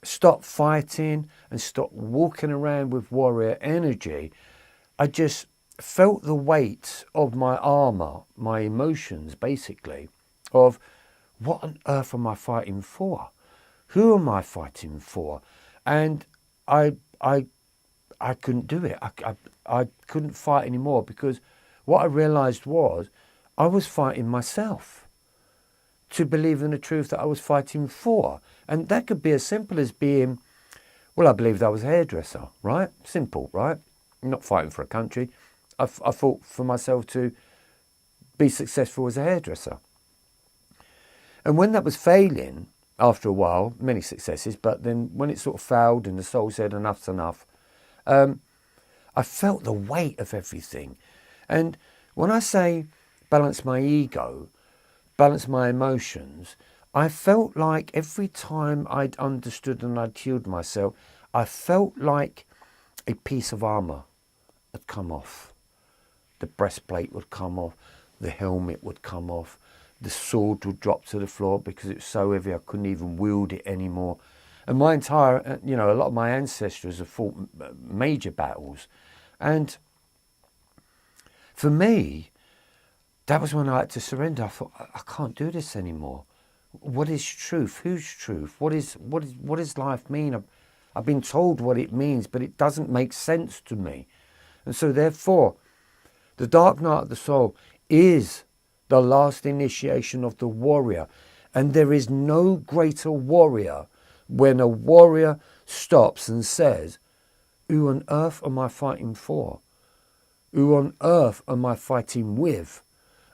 stop fighting and stop walking around with warrior energy, I just felt the weight of my armor, my emotions basically, of what on earth am I fighting for? Who am I fighting for? And I couldn't do it. I couldn't fight anymore, because what I realized was I was fighting myself to believe in the truth that I was fighting for. And that could be as simple as being, well, I believed I was a hairdresser, right? Simple, right? I'm not fighting for a country. I fought for myself to be successful as a hairdresser. And when that was failing, after a while, many successes, but then when it sort of failed and the soul said enough's enough, I felt the weight of everything. And when I say balance my ego, balance my emotions, I felt like every time I'd understood and I'd healed myself, I felt like a piece of armour had come off. The breastplate would come off, the helmet would come off, the sword would drop to the floor because it was so heavy I couldn't even wield it anymore. And my entire, a lot of my ancestors have fought major battles. And for me, that was when I had to surrender. I thought, I can't do this anymore. What is truth? Whose truth? What does life mean? I've been told what it means, but it doesn't make sense to me. And so therefore, the dark night of the soul is the last initiation of the warrior. And there is no greater warrior when a warrior stops and says, who on earth am I fighting for? Who on earth am I fighting with?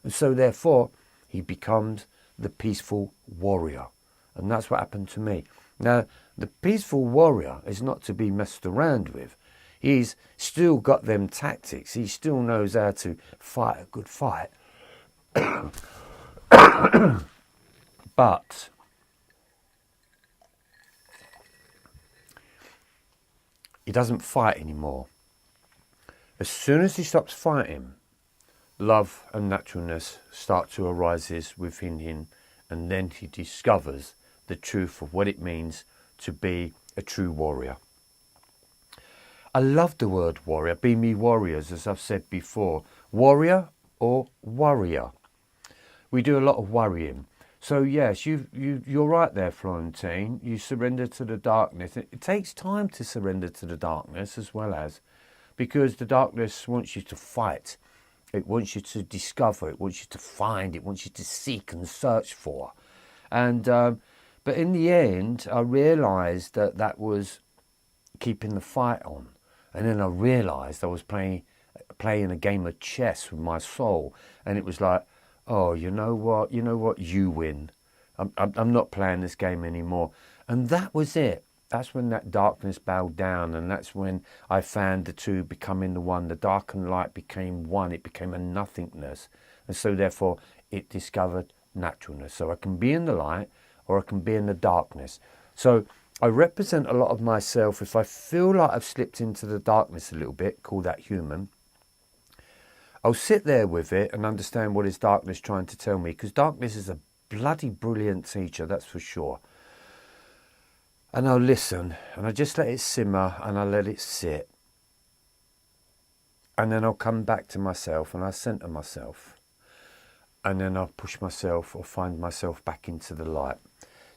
And so therefore, he becomes the peaceful warrior. And that's what happened to me. Now, the peaceful warrior is not to be messed around with. He's still got them tactics. He still knows how to fight a good fight. But he doesn't fight anymore. As soon as he stops fighting, love and naturalness start to arise within him, and then he discovers the truth of what it means to be a true warrior. I love the word warrior. Be me warriors, as I've said before. Warrior or warrior. We do a lot of worrying. So yes, you're right there, Florentine. You surrender to the darkness. It takes time to surrender to the darkness as well as, because the darkness wants you to fight. It wants you to discover. It wants you to find. It wants you to seek and search for. And but in the end, I realised that that was keeping the fight on. And then I realised I was playing a game of chess with my soul. And it was like, oh, you know what, you win. I'm not playing this game anymore. And that was it. That's when that darkness bowed down, and that's when I found the two becoming the one. The dark and light became one. It became a nothingness. And so therefore it discovered naturalness. So I can be in the light or I can be in the darkness. So I represent a lot of myself. If I feel like I've slipped into the darkness a little bit, call that human, I'll sit there with it and understand what is darkness trying to tell me, because darkness is a bloody brilliant teacher, that's for sure. And I'll listen, and I just let it simmer, and I let it sit. And then I'll come back to myself, and I center myself. And then I'll push myself or find myself back into the light.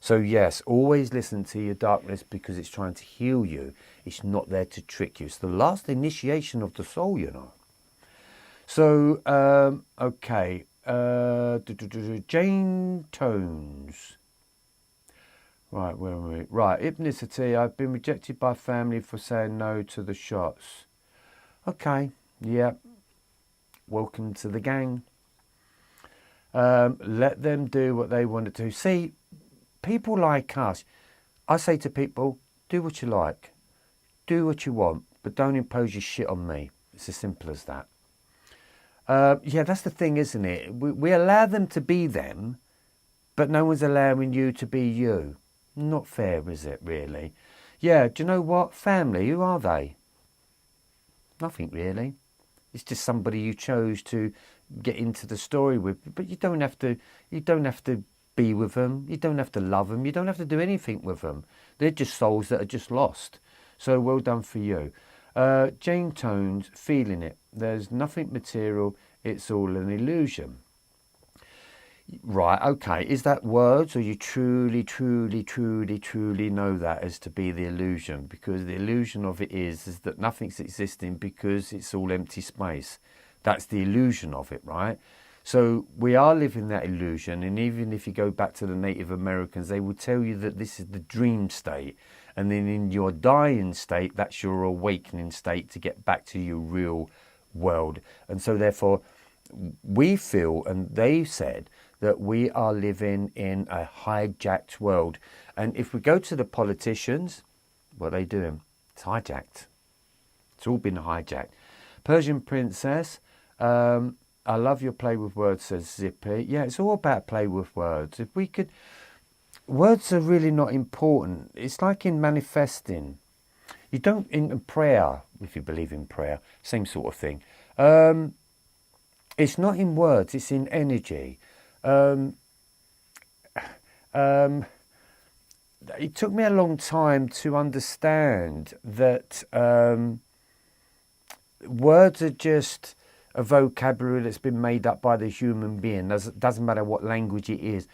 So yes, always listen to your darkness, because it's trying to heal you. It's not there to trick you. It's the last initiation of the soul, you know. So, okay, Jane Tones. Right, where are we? Right, hypnicity. I've been rejected by family for saying no to the shots. Okay, yeah. Welcome to the gang. Let them do what they want to do. See, people like us, I say to people, do what you like. Do what you want, but don't impose your shit on me. It's as simple as that. Yeah, that's the thing, isn't it? We allow them to be them, but no one's allowing you to be you. Not fair, is it, really? Yeah, do you know what? Family, who are they? Nothing, really. It's just somebody you chose to get into the story with. But you don't have to be with them. You don't have to love them. You don't have to do anything with them. They're just souls that are just lost. So well done for you. Jane Tones, feeling it. There's nothing material. It's all an illusion. Right, okay. Is that words, or you truly, truly, truly, truly know that as to be the illusion? Because the illusion of it is that nothing's existing because it's all empty space. That's the illusion of it, right? So we are living that illusion, and even if you go back to the Native Americans, they will tell you that this is the dream state, and then in your dying state, that's your awakening state to get back to your real world. And so therefore, we feel, and they said, that we are living in a hijacked world. And if we go to the politicians, what are they doing? It's hijacked. It's all been hijacked. Persian Princess, I love your play with words, says Zippy. Yeah, it's all about play with words. If we could... Words are really not important. It's like in manifesting. You don't... In prayer, if you believe in prayer, same sort of thing. It's not in words, it's in energy. It took me a long time to understand that words are just a vocabulary that's been made up by the human being. Doesn't matter what language it is,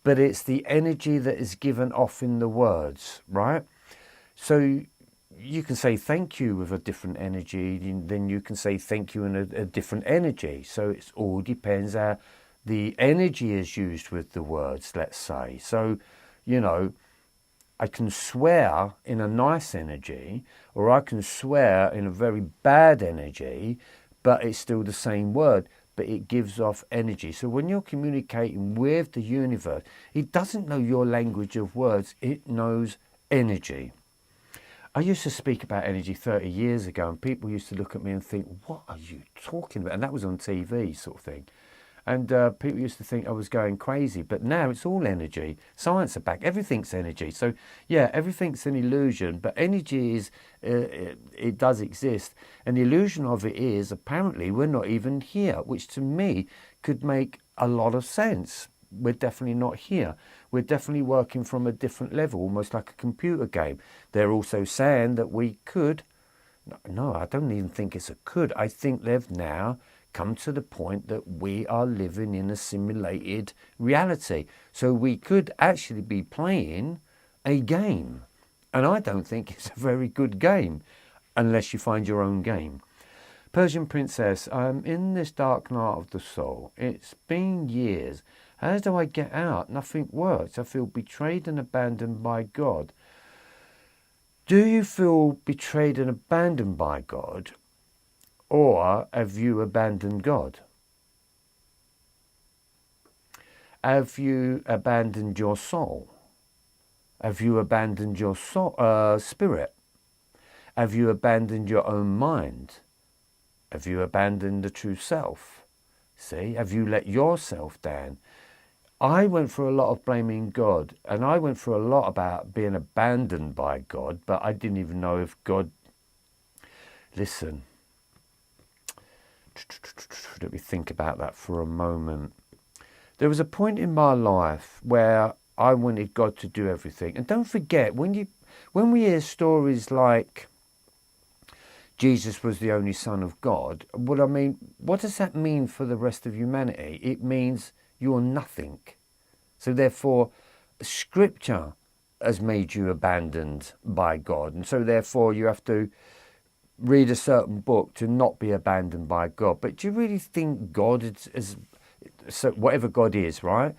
but it's the energy that is given off in the words, right? So you can say thank you with a different energy, then you can say thank you in a different energy. So it all depends how the energy is used with the words, let's say. So, you know, I can swear in a nice energy, or I can swear in a very bad energy, but it's still the same word, but it gives off energy. So when you're communicating with the universe, it doesn't know your language of words, it knows energy. I used to speak about energy 30 years ago, and people used to look at me and think, what are you talking about? And that was on TV sort of thing. And people used to think I was going crazy, but now it's all energy. Science are back, everything's energy. So yeah, everything's an illusion, but energy is, it does exist. And the illusion of it is, apparently we're not even here, which to me could make a lot of sense. We're definitely not here. We're definitely working from a different level, almost like a computer game. They're also saying that we could, no, I don't even think it's a could. I think they've now come to the point that we are living in a simulated reality. So we could actually be playing a game. And I don't think it's a very good game unless you find your own game. Persian Princess, I'm in this dark night of the soul. It's been years. How do I get out? Nothing works. I feel betrayed and abandoned by God. Do you feel betrayed and abandoned by God? Or have you abandoned God? Have you abandoned your soul? Have you abandoned your spirit? Have you abandoned your own mind? Have you abandoned the true self? See, have you let yourself down? I went through a lot of blaming God, and I went through a lot about being abandoned by God, but I didn't even know if God... Listen, let me think about that for a moment. There was a point in my life where I wanted God to do everything. And don't forget, when we hear stories like Jesus was the only Son of God, what does that mean for the rest of humanity? It means you're nothing. So therefore, Scripture has made you abandoned by God. And so therefore, you have to read a certain book to not be abandoned by God. But do you really think God is so whatever God is, right?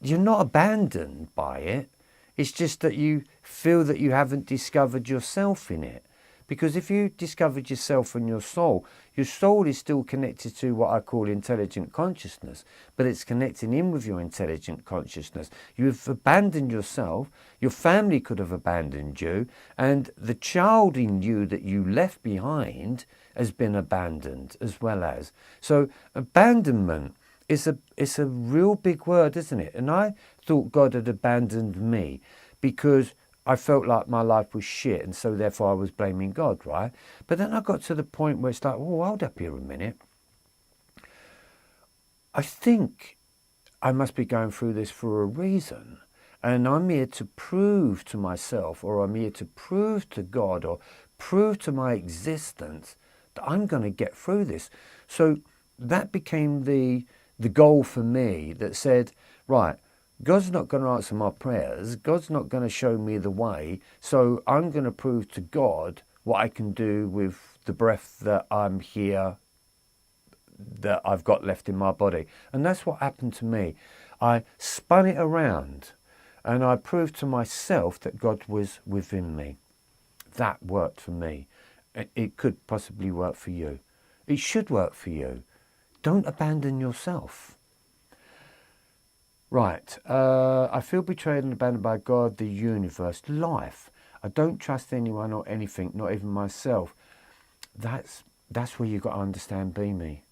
You're not abandoned by it. It's just that you feel that you haven't discovered yourself in it. Because if you discovered yourself and your soul is still connected to what I call intelligent consciousness, but it's connecting in with your intelligent consciousness. You've abandoned yourself, your family could have abandoned you, and the child in you that you left behind has been abandoned as well as. So abandonment is a real big word, isn't it? And I thought God had abandoned me because I felt like my life was shit, and so therefore I was blaming God, right? But then I got to the point where it's like, oh, hold up here a minute. I think I must be going through this for a reason, and I'm here to prove to myself, or I'm here to prove to God, or prove to my existence that I'm going to get through this. So that became the goal for me that said, right, God's not going to answer my prayers. God's not going to show me the way. So I'm going to prove to God what I can do with the breath that I'm here, that I've got left in my body. And that's what happened to me. I spun it around and I proved to myself that God was within me. That worked for me. It could possibly work for you. It should work for you. Don't abandon yourself. Right, I feel betrayed and abandoned by God, the universe, life. I don't trust anyone or anything, not even myself. That's where you've got to understand be me.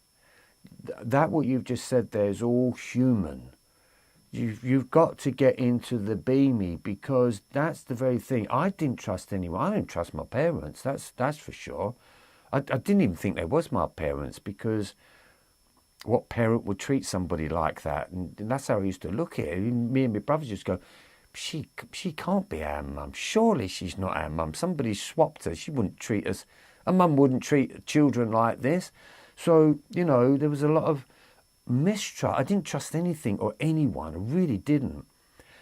That what you've just said there is all human. You've got to get into the be me, because that's the very thing. I didn't trust anyone. I didn't trust my parents, that's for sure. I didn't even think they was my parents, because what parent would treat somebody like that? And that's how I used to look at it. Me and my brothers just go, she can't be our mum. Surely she's not our mum. Somebody swapped her. She wouldn't treat us. A mum wouldn't treat children like this. So, you know, there was a lot of mistrust. I didn't trust anything or anyone. I really didn't.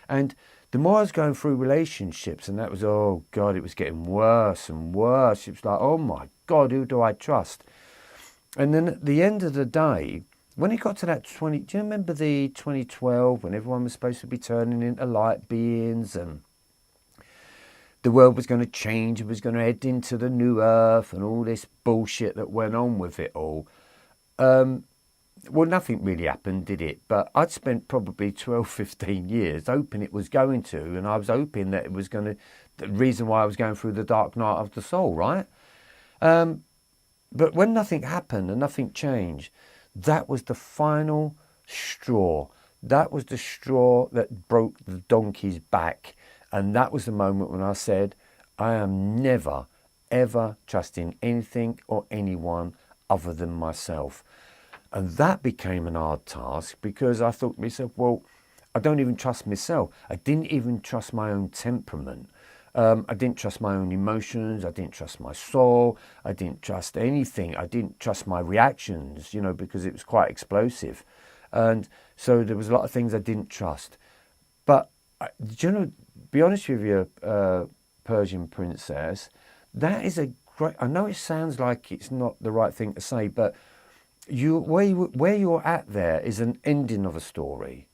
And the more I was going through relationships, and that was, oh God, it was getting worse and worse. It was like, oh my God, who do I trust? And then at the end of the day, when it got to that do you remember the 2012 when everyone was supposed to be turning into light beings and the world was going to change, it was going to head into the new earth and all this bullshit that went on with it all? Well, nothing really happened, did it? But I'd spent probably 12, 15 years hoping it was going to, and I was hoping that it was going to, the reason why I was going through the dark night of the soul, right? But when nothing happened and nothing changed, that was the final straw. That was the straw that broke the donkey's back. And that was the moment when I said, I am never, ever trusting anything or anyone other than myself. And that became an hard task, because I thought to myself, well, I don't even trust myself. I didn't even trust my own temperament. I didn't trust my own emotions. I didn't trust my soul. I didn't trust anything. I didn't trust my reactions, you know, because it was quite explosive. And so there was a lot of things I didn't trust. But, you know, be honest with you, Persian princess, that is a great, I know it sounds like it's not the right thing to say, but where you're at there is an ending of a story.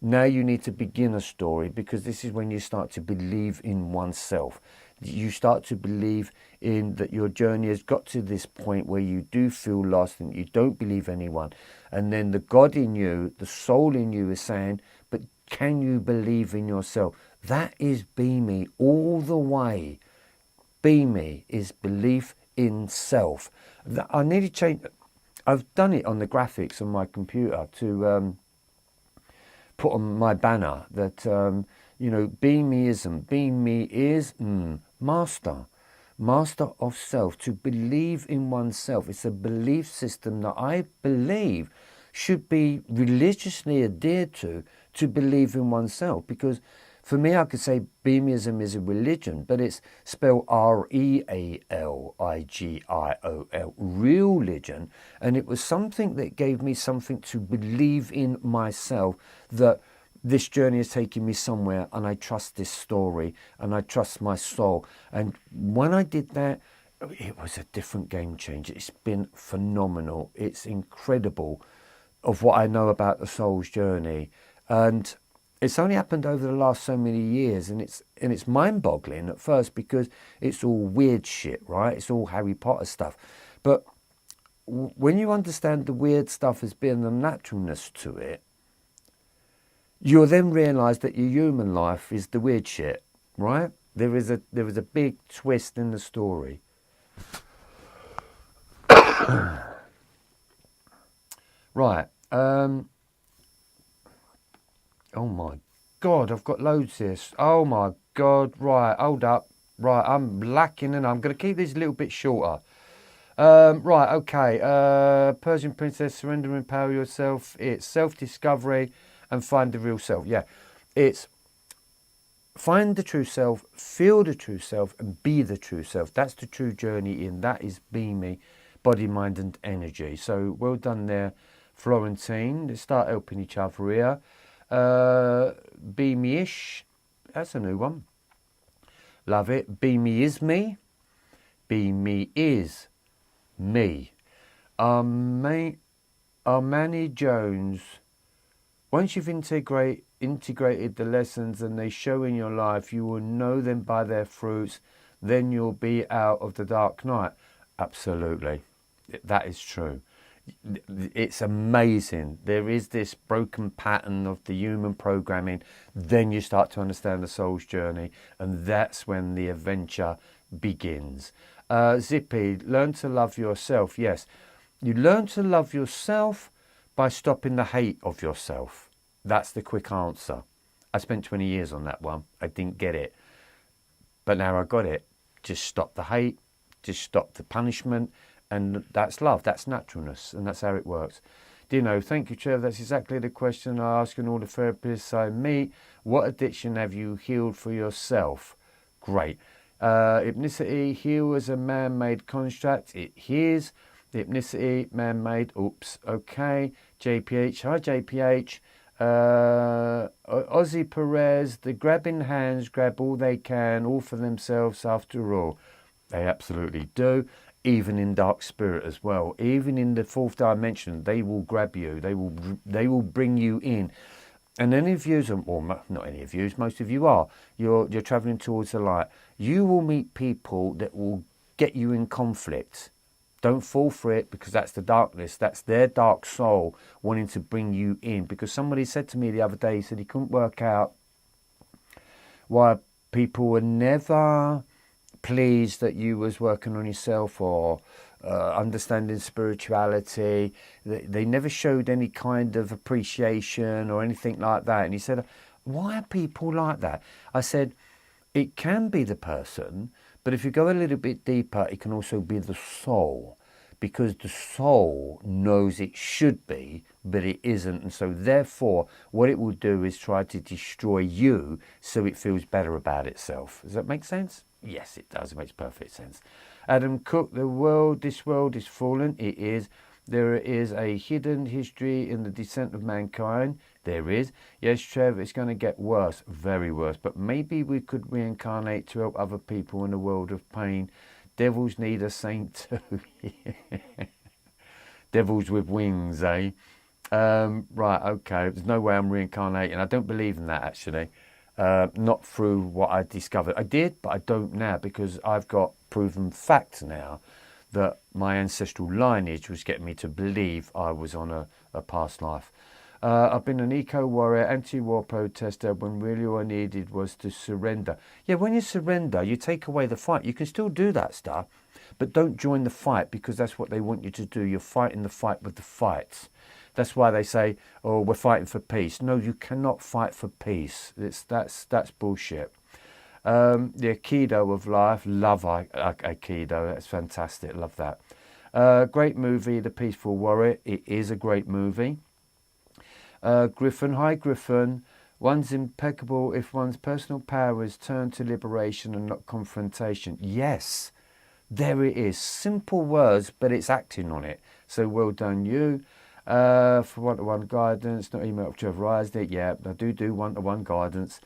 Now you need to begin a story, because this is when you start to believe in oneself. You start to believe in that your journey has got to this point where you do feel lost and you don't believe anyone. And then the God in you, the soul in you is saying, but can you believe in yourself? That is Be Me all the way. Be Me is belief in self. I need to change. I've done it on the graphics on my computer to put on my banner that, you know, Be Meism. Be Me is master of self, to believe in oneself. It's a belief system that I believe should be religiously adhered to believe in oneself. Because for me, I could say Beamism is a religion, but it's spelled R-E-A-L-I-G-I-O-L, real religion. And it was something that gave me something to believe in myself, that this journey is taking me somewhere, and I trust this story, and I trust my soul. And when I did that, it was a different game changer. It's been phenomenal. It's incredible of what I know about the soul's journey. And it's only happened over the last so many years, and it's mind-boggling at first, because it's all weird shit, right? It's all Harry Potter stuff. But when you understand the weird stuff as being the naturalness to it, you'll then realise that your human life is the weird shit, right? There is a big twist in the story. Right. Oh my God, I've got loads of this. Oh my God, right, hold up. Right, I'm lacking, and I'm going to keep these a little bit shorter. Right, okay. Persian Princess, surrender and empower yourself. It's self-discovery and find the real self. Yeah, it's find the true self, feel the true self, and be the true self. That's the true journey in. That is Be Me, body, mind, and energy. So well done there, Florentine. Let's start helping each other here. Be Me-ish. That's a new one. Love it. Be Me is me. Be Me is me. Armani Jones. Once you've integrated the lessons and they show in your life, you will know them by their fruits. Then you'll be out of the dark night. Absolutely. That is true. It's amazing. There is this broken pattern of the human programming. Then you start to understand the soul's journey, and that's when the adventure begins. Zippy, learn to love yourself. Yes, you learn to love yourself by stopping the hate of yourself. That's the quick answer. I spent 20 years on that one. I didn't get it, but now I got it. Just stop the hate, just stop the punishment. And that's love, that's naturalness, and that's how it works. Dino, thank you, Trevor. That's exactly the question I ask in all the therapists I meet. What addiction have you healed for yourself? Great. Hypnicity, heal as a man-made construct. It hears. Hypnicity, man-made. Oops. Okay. JPH. Hi, JPH. Ozzy Perez, the grabbing hands grab all they can, all for themselves after all. They absolutely do. Even in dark spirit as well, even in the fourth dimension, they will grab you. They will bring you in. And any of you, or not any of you, most of you are. You're traveling towards the light. You will meet people that will get you in conflict. Don't fall for it, because that's the darkness. That's their dark soul wanting to bring you in. Because somebody said to me the other day, he said he couldn't work out why people were never pleased that you was working on yourself or understanding spirituality. They never showed any kind of appreciation or anything like that. And he said, why are people like that? I said, it can be the person, but if you go a little bit deeper, it can also be the soul. because the soul knows it should be, but it isn't. And so therefore, what it will do is try to destroy you so it feels better about itself. Does that make sense? Yes, it does. It makes perfect sense. Adam Cook, this world is fallen. It is. There is a hidden history in the descent of mankind. There is. Yes, Trevor, it's going to get worse, very worse. But maybe we could reincarnate to help other people in a world of pain. Devils need a saint too. Devils with wings, eh? Right, okay. There's no way I'm reincarnating. I don't believe in that, actually. Not through what I discovered. I did, but I don't now, because I've got proven facts now that my ancestral lineage was getting me to believe I was on a past life. I've been an eco-warrior, anti-war protester, when really all I needed was to surrender. Yeah, when you surrender, you take away the fight. You can still do that stuff, but don't join the fight, because that's what they want you to do. You're fighting the fight with the fights. That's why they say, oh, we're fighting for peace. No, you cannot fight for peace. That's bullshit. The Aikido of life, love Aikido, that's fantastic, love that. Great movie, The Peaceful Warrior, it is a great movie. Griffin, hi Griffin, one's impeccable if one's personal power is turned to liberation and not confrontation. Yes, there it is, simple words, but it's acting on it, so well done you. For one-to-one guidance, not email to Trevor Isaac, yeah, I do one-to-one guidance.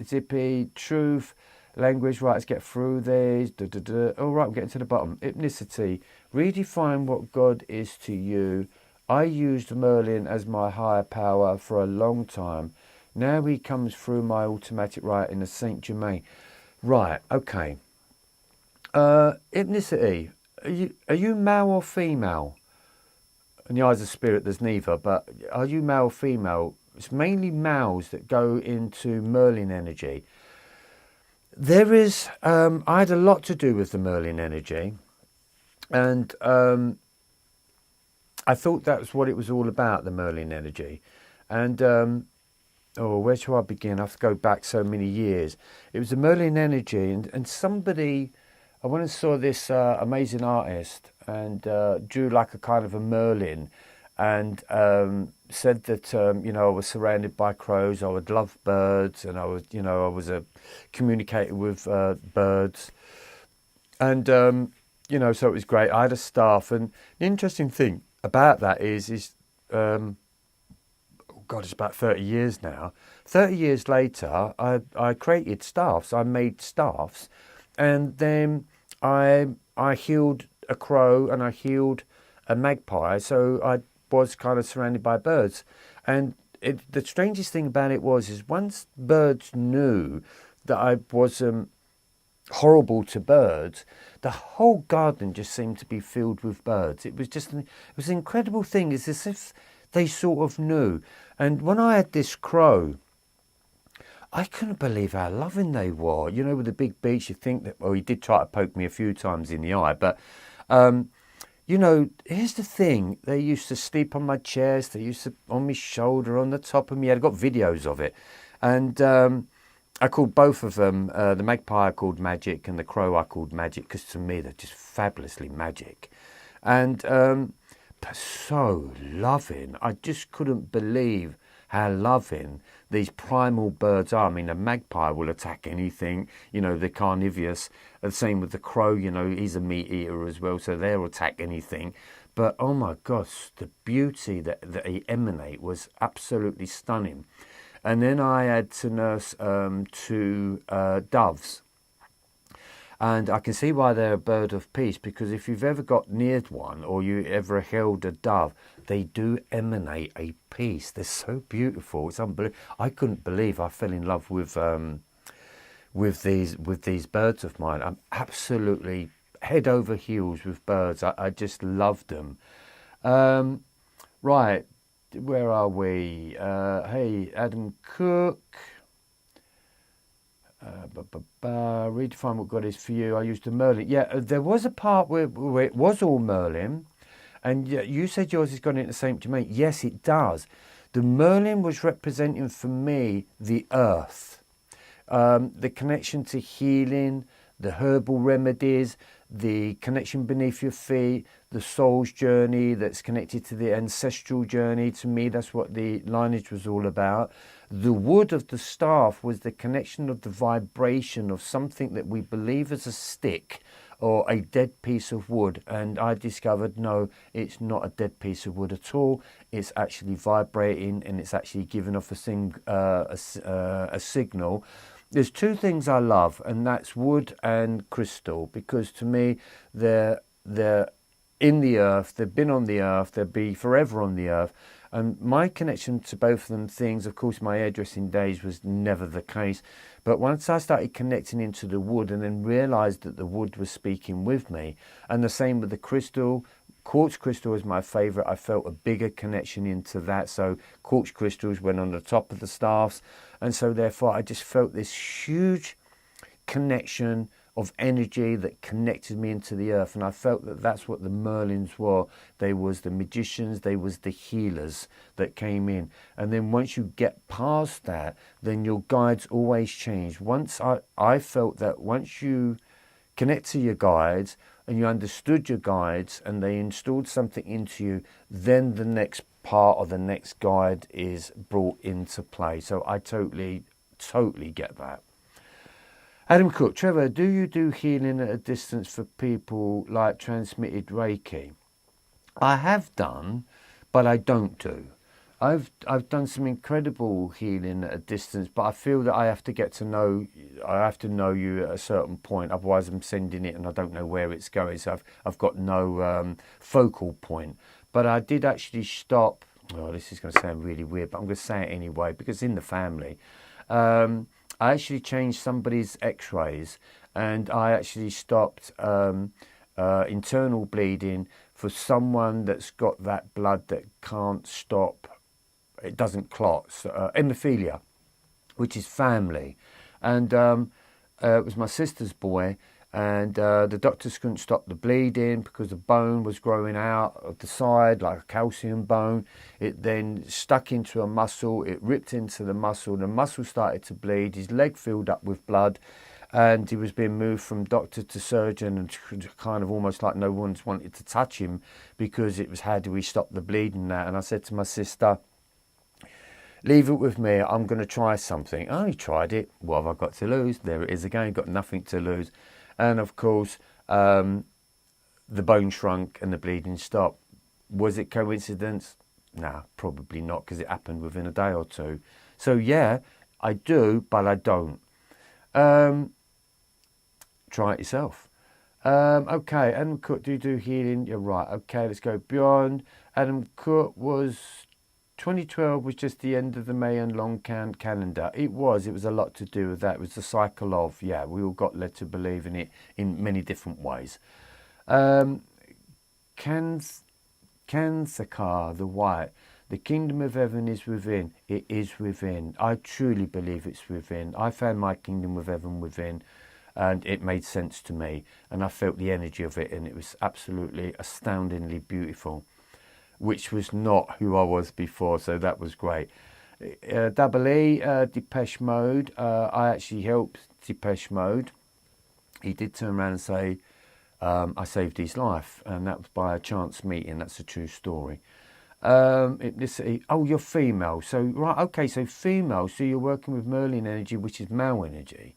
Zippy, truth, language, right, let's get through these. All right, we're getting to the bottom. Ethnicity, redefine what God is to you. I used Merlin as my higher power for a long time. Now he comes through my automatic writing as Saint Germain. Right, okay. Ethnicity, are you male or female? In the eyes of spirit, there's neither, but are you male or female? It's mainly males that go into Merlin energy. There is, I had a lot to do with the Merlin energy, and I thought that was what it was all about, the Merlin energy. And, where shall I begin? I have to go back so many years. It was the Merlin energy, and somebody, I went and saw this amazing artist, and drew like a kind of a Merlin, and said that I was surrounded by crows. I would love birds, and I was a communicator with birds, and so it was great. I had a staff, and the interesting thing about that is it's about 30 years now. 30 years later, I created staffs. I made staffs, and then I healed a crow and I healed a magpie, so I was kind of surrounded by birds. And the strangest thing about it is once birds knew that I wasn't horrible to birds, the whole garden just seemed to be filled with birds. It was an incredible thing. It's as if they sort of knew. And when I had this crow, I couldn't believe how loving they were. With the big beaks, you think that, well, he did try to poke me a few times in the eye, but, here's the thing. They used to sleep on my chest. They used to on my shoulder, on the top of me. I've got videos of it. And I called both of them, the magpie I called Magic and the crow I called Magic, because to me they're just fabulously magic. And so loving. I just couldn't believe how loving these primal birds are. I mean, a magpie will attack anything, they're carnivorous. The same with the crow, he's a meat eater as well, so they'll attack anything. But oh my gosh, the beauty that they emanate was absolutely stunning. And then I had to nurse two doves. And I can see why they're a bird of peace, because if you've ever got near one or you ever held a dove, they do emanate a peace. They're so beautiful. It's unbelievable. I couldn't believe I fell in love with these birds of mine. I'm absolutely head over heels with birds. I just loved them. Right, where are we? Hey, Adam Cook. Redefine what God is for you. I used the Merlin. Yeah, there was a part where it was all Merlin, and you said yours has gone into Saint Germain. Yes, it does. The Merlin was representing for me the earth, the connection to healing, the herbal remedies, the connection beneath your feet, the soul's journey that's connected to the ancestral journey. To me, that's what the lineage was all about. The wood of the staff was the connection of the vibration of something that we believe is a stick or a dead piece of wood. And I discovered, no, it's not a dead piece of wood at all. It's actually vibrating, and it's actually giving off a signal. There's two things I love, and that's wood and crystal, because to me, they're in the earth, they've been on the earth, they'll be forever on the earth. And my connection to both of them things, of course, my hairdressing days was never the case. But once I started connecting into the wood and then realised that the wood was speaking with me, and the same with the crystal, quartz crystal is my favourite. I felt a bigger connection into that. So quartz crystals went on the top of the staffs. And so therefore I just felt this huge connection of energy that connected me into the earth. And I felt that that's what the Merlins were. They was the magicians, they was the healers that came in. And then once you get past that, then your guides always change. Once I felt that once you connect to your guides and you understood your guides and they installed something into you, then the next part or the next guide is brought into play. So I totally get that. Adam Cook, Trevor, do you do healing at a distance for people like transmitted Reiki? I have done, but I don't do. I've done some incredible healing at a distance, but I feel that I have to know you at a certain point. Otherwise, I'm sending it and I don't know where it's going. So I've got no focal point. But I did actually stop. Oh, this is going to sound really weird, but I'm going to say it anyway because it's in the family. I actually changed somebody's x-rays, and I actually stopped internal bleeding for someone that's got that blood that can't stop, it doesn't clot, so, hemophilia, which is family. And it was my sister's boy, and the doctors couldn't stop the bleeding because the bone was growing out of the side like a calcium bone. It then stuck into a muscle, it ripped into the muscle started to bleed, his leg filled up with blood, and he was being moved from doctor to surgeon, and kind of almost like no one's wanted to touch him because it was, how do we stop the bleeding now? And I said to my sister, leave it with me, I'm going to try something. I only tried it, what have I got to lose? There it is again, got nothing to lose. And of course, the bone shrunk and the bleeding stopped. Was it coincidence? Nah, probably not, because it happened within a day or two. So yeah, I do, but I don't. Try it yourself. Okay, Adam Cook, do you do healing? You're right. Okay, let's go beyond. Adam Cook was 2012 was just the end of the Mayan long calendar. It was a lot to do with that. It was the cycle of, yeah, we all got led to believe in it in many different ways. Kansakar, the white, the kingdom of heaven is within. It is within. I truly believe it's within. I found my kingdom of heaven within, and it made sense to me, and I felt the energy of it, and it was absolutely astoundingly beautiful, which was not who I was before, so that was great. Double E, Depeche Mode. I actually helped Depeche Mode. He did turn around and say, I saved his life, and that was by a chance meeting. That's a true story. Ethnicity. Oh, you're female. So, right, okay, so female. So you're working with Merlin energy, which is male energy,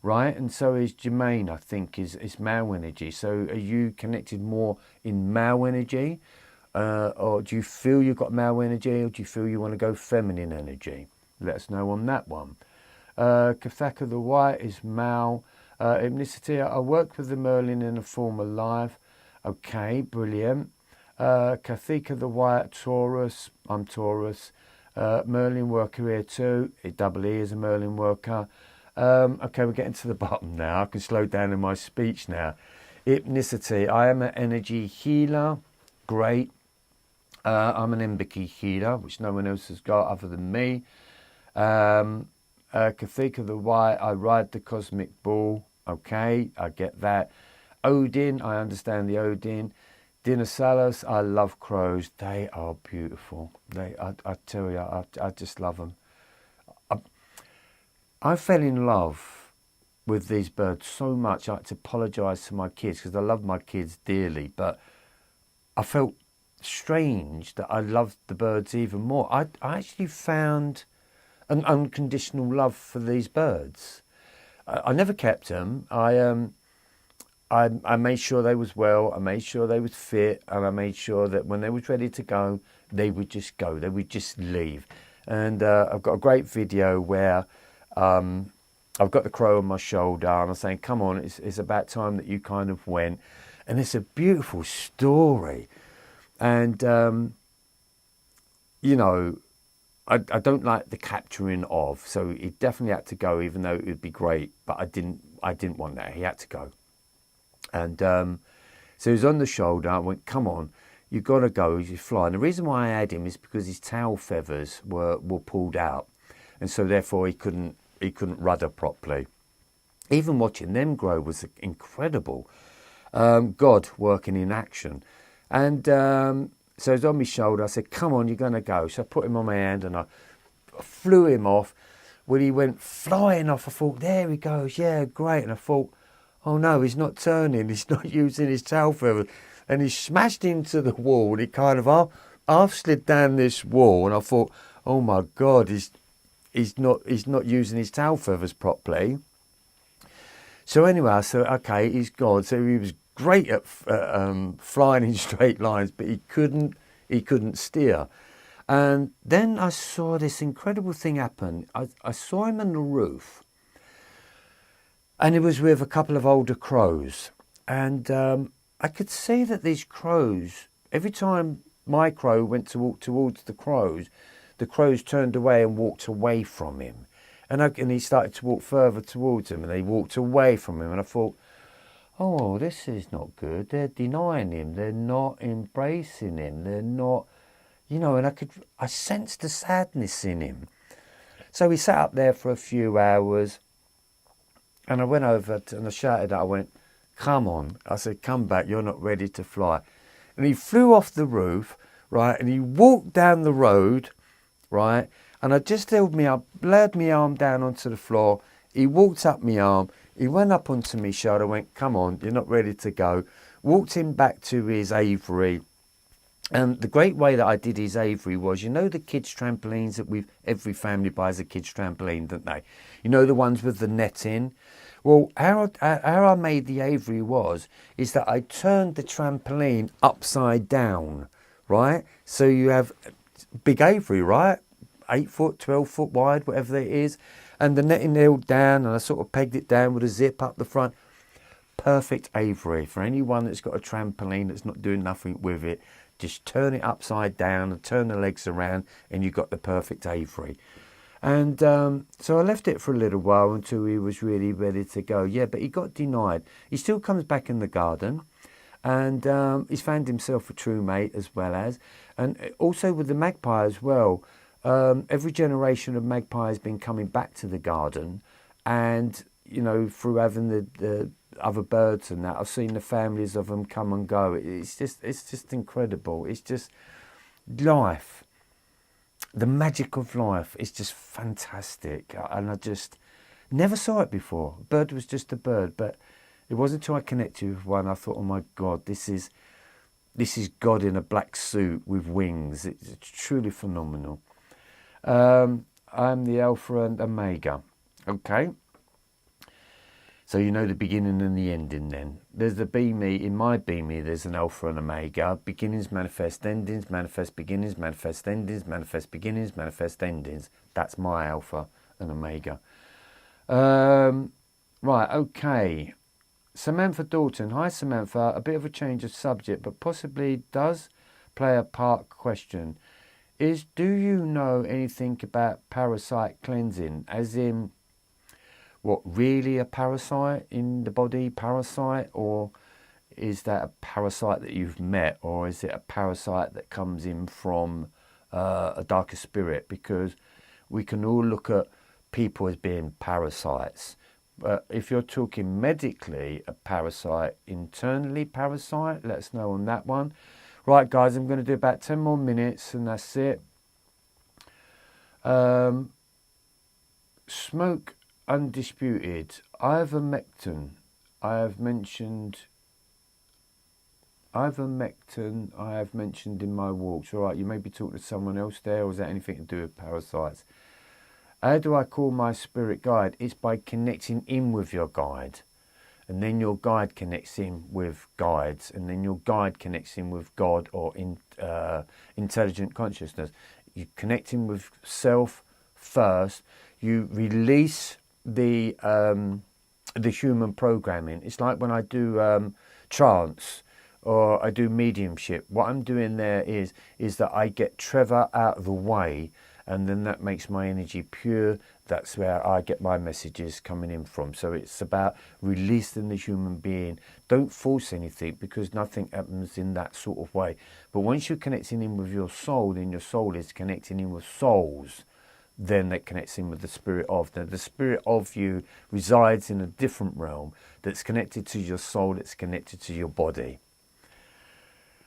right? And so is Jermaine, I think, is male energy. So are you connected more in male energy? Or do you feel you've got male energy, or do you feel you want to go feminine energy? Let us know on that one. Kathaka the White is male. Ethnicity, I worked with the Merlin in a former life. Okay, brilliant. Kathika the White, Taurus. I'm Taurus. Merlin worker here too. Double E is a Merlin worker. Okay, we're getting to the bottom now. I can slow down in my speech now. Ethnicity, I am an energy healer. Great. I'm an Mbiki healer, which no one else has got other than me. Kathika the White, I ride the cosmic ball. Okay, I get that. Odin, I understand the Odin. Dinosaurus, I love crows. They are beautiful. I tell you, I just love them. I fell in love with these birds so much. I had to apologise to my kids because I love my kids dearly, but I felt strange that I loved the birds even more. I actually found an unconditional love for these birds. I never kept them. I made sure they was well. I made sure they was fit, and I made sure that when they was ready to go, they would just go. They would just leave. And I've got a great video where I've got the crow on my shoulder, and I'm saying, "Come on, it's about time that you kind of went." And it's a beautiful story. And you know, I don't like the capturing of, so he definitely had to go, even though it would be great. But I didn't want that. He had to go. And so he was on the shoulder. I went, "Come on, you've got to go. He's flying." The reason why I had him is because his tail feathers were pulled out, and so therefore he couldn't rudder properly. Even watching them grow was incredible. God working in action. And so he was on my shoulder. I said, "Come on, you're going to go." So I put him on my hand and I flew him off. When he went flying off, I thought, there he goes. Yeah, great. And I thought, oh no, he's not turning. He's not using his tail feathers. And he smashed into the wall. And he kind of half slid down this wall. And I thought, oh my God, he's not using his tail feathers properly. So anyway, I said, okay, he's gone. So he was great at flying in straight lines, but he couldn't steer. And then I saw this incredible thing happen. I saw him on the roof, and he was with a couple of older crows. And I could see that these crows, every time my crow went to walk towards the crows turned away and walked away from him. And he started to walk further towards him, and they walked away from him. And I thought, oh, this is not good. They're denying him. They're not embracing him. They're not, you know, and I sensed the sadness in him. So we sat up there for a few hours, and I went over and I shouted out, I went, "Come on." I said, "Come back. You're not ready to fly." And he flew off the roof, right? And he walked down the road, right? And I just held me up, laid my arm down onto the floor. He walked up my arm. He went up onto my shoulder, went, "Come on, you're not ready to go." Walked him back to his aviary. And the great way that I did his aviary was, you know, the kids' trampolines that every family buys a kids' trampoline, don't they? You know, the ones with the netting. Well, how I made the aviary is that I turned the trampoline upside down, right? So you have big aviary, right? 8 foot, 12 foot wide, whatever it is. And the netting held down, and I sort of pegged it down with a zip up the front. Perfect aviary for anyone that's got a trampoline that's not doing nothing with it. Just turn it upside down and turn the legs around, and you've got the perfect aviary. And so I left it for a little while until he was really ready to go. Yeah, but he got denied. He still comes back in the garden, and he's found himself a true mate as well as. And also with the magpie as well. Every generation of magpie has been coming back to the garden, and you know, through having the other birds and that, I've seen the families of them come and go. It's just incredible. It's just life, the magic of life is just fantastic, and I just never saw it before. A bird was just a bird, but it wasn't until I connected with one I thought, oh my God, this is God in a black suit with wings. It's truly phenomenal. I'm the Alpha and Omega. Okay. So you know the beginning and the ending then. There's the Be Me. In my Be Me, there's an Alpha and Omega. Beginnings, manifest, endings, manifest, beginnings, manifest, endings, manifest, beginnings, manifest, endings. That's my Alpha and Omega. Right, okay. Samantha Dalton. Hi, Samantha. A bit of a change of subject, but possibly does play a part question. Do you know anything about parasite cleansing? As in, what, really a parasite in the body, parasite? Or is that a parasite that you've met? Or is it a parasite that comes in from a darker spirit? Because we can all look at people as being parasites. But if you're talking medically, a parasite, internally parasite, let us know on that one. Right, guys, I'm going to do about 10 more minutes and that's it. Smoke undisputed. Ivermectin, I have mentioned in my walks. All right, you may be talking to someone else there, or is that anything to do with parasites? How do I call my spirit guide? It's by connecting in with your guide. And then your guide connects in with guides. And then your guide connects in with God or intelligent consciousness. You connect in with self first. You release the human programming. It's like when I do trance or I do mediumship. What I'm doing there is that I get Trevor out of the way, and then that makes my energy pure. That's where I get my messages coming in from. So it's about releasing the human being. Don't force anything, because nothing happens in that sort of way. But once you're connecting in with your soul, then your soul is connecting in with souls. Then that connects in with the spirit of. Now, the spirit of you resides in a different realm that's connected to your soul, that's connected to your body.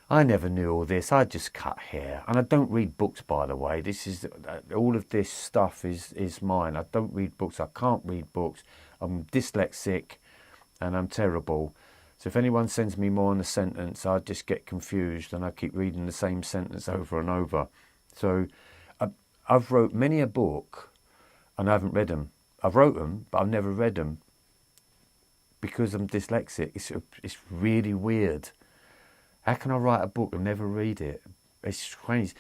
I never knew all this. I just cut hair. And I don't read books, by the way. This is all of this stuff is mine. I don't read books. I can't read books. I'm dyslexic and I'm terrible. So if anyone sends me more than a sentence, I just get confused and I keep reading the same sentence over and over. So I've wrote many a book and I haven't read them. I've wrote them, but I've never read them because I'm dyslexic. It's really weird. How can I write a book and never read it? It's strange.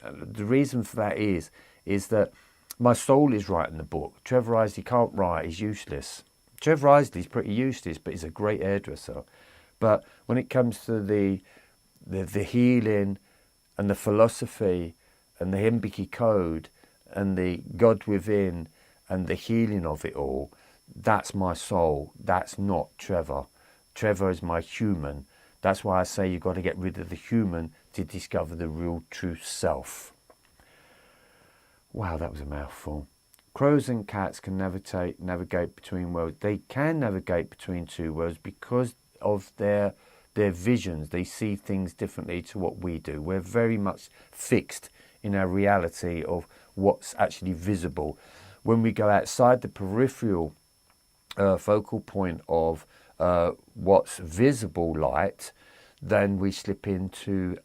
The reason for that is that my soul is writing the book. Trevor Isley can't write. He's useless. Trevor Isley's pretty useless, but he's a great hairdresser. But when it comes to the healing and the philosophy and the Himbiki code and the God within and the healing of it all, that's my soul. That's not Trevor. Trevor is my human. That's why I say you've got to get rid of the human to discover the real true self. Wow, that was a mouthful. Crows and cats can navigate between worlds. They can navigate between two worlds because of their visions. They see things differently to what we do. We're very much fixed in our reality of what's actually visible. When we go outside the peripheral focal point of what's visible light, then we slip into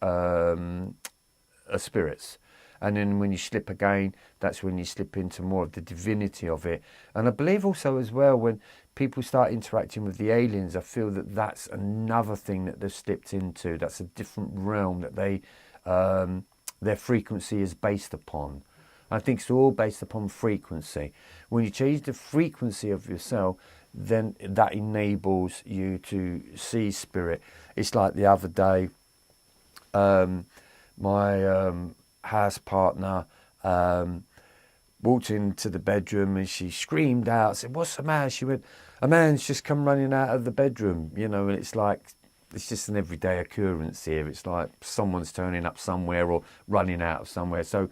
spirits. And then when you slip again, that's when you slip into more of the divinity of it. And I believe also as well, when people start interacting with the aliens, I feel that that's another thing that they've slipped into. That's a different realm that their frequency is based upon. I think it's all based upon frequency. When you change the frequency of yourself, then that enables you to see spirit. It's like the other day, my house partner walked into the bedroom and she screamed out, said, "What's the matter?" She went, "A man's just come running out of the bedroom," you know, and it's like, it's just an everyday occurrence here. It's like someone's turning up somewhere or running out of somewhere. So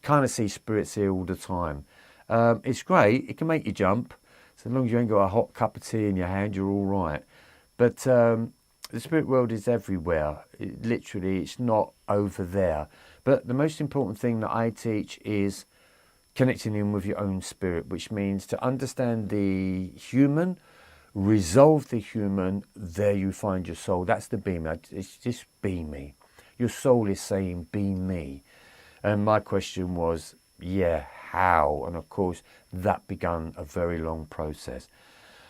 kind of see spirits here all the time. It's great. It can make you jump. So as long as you ain't got a hot cup of tea in your hand, you're all right. But the spirit world is everywhere. Literally, it's not over there. But the most important thing that I teach is connecting in with your own spirit, which means to understand the human, resolve the human, there you find your soul. That's the be me. It's just be me. Your soul is saying, be me. And my question was, yeah, how? And of course, that began a very long process.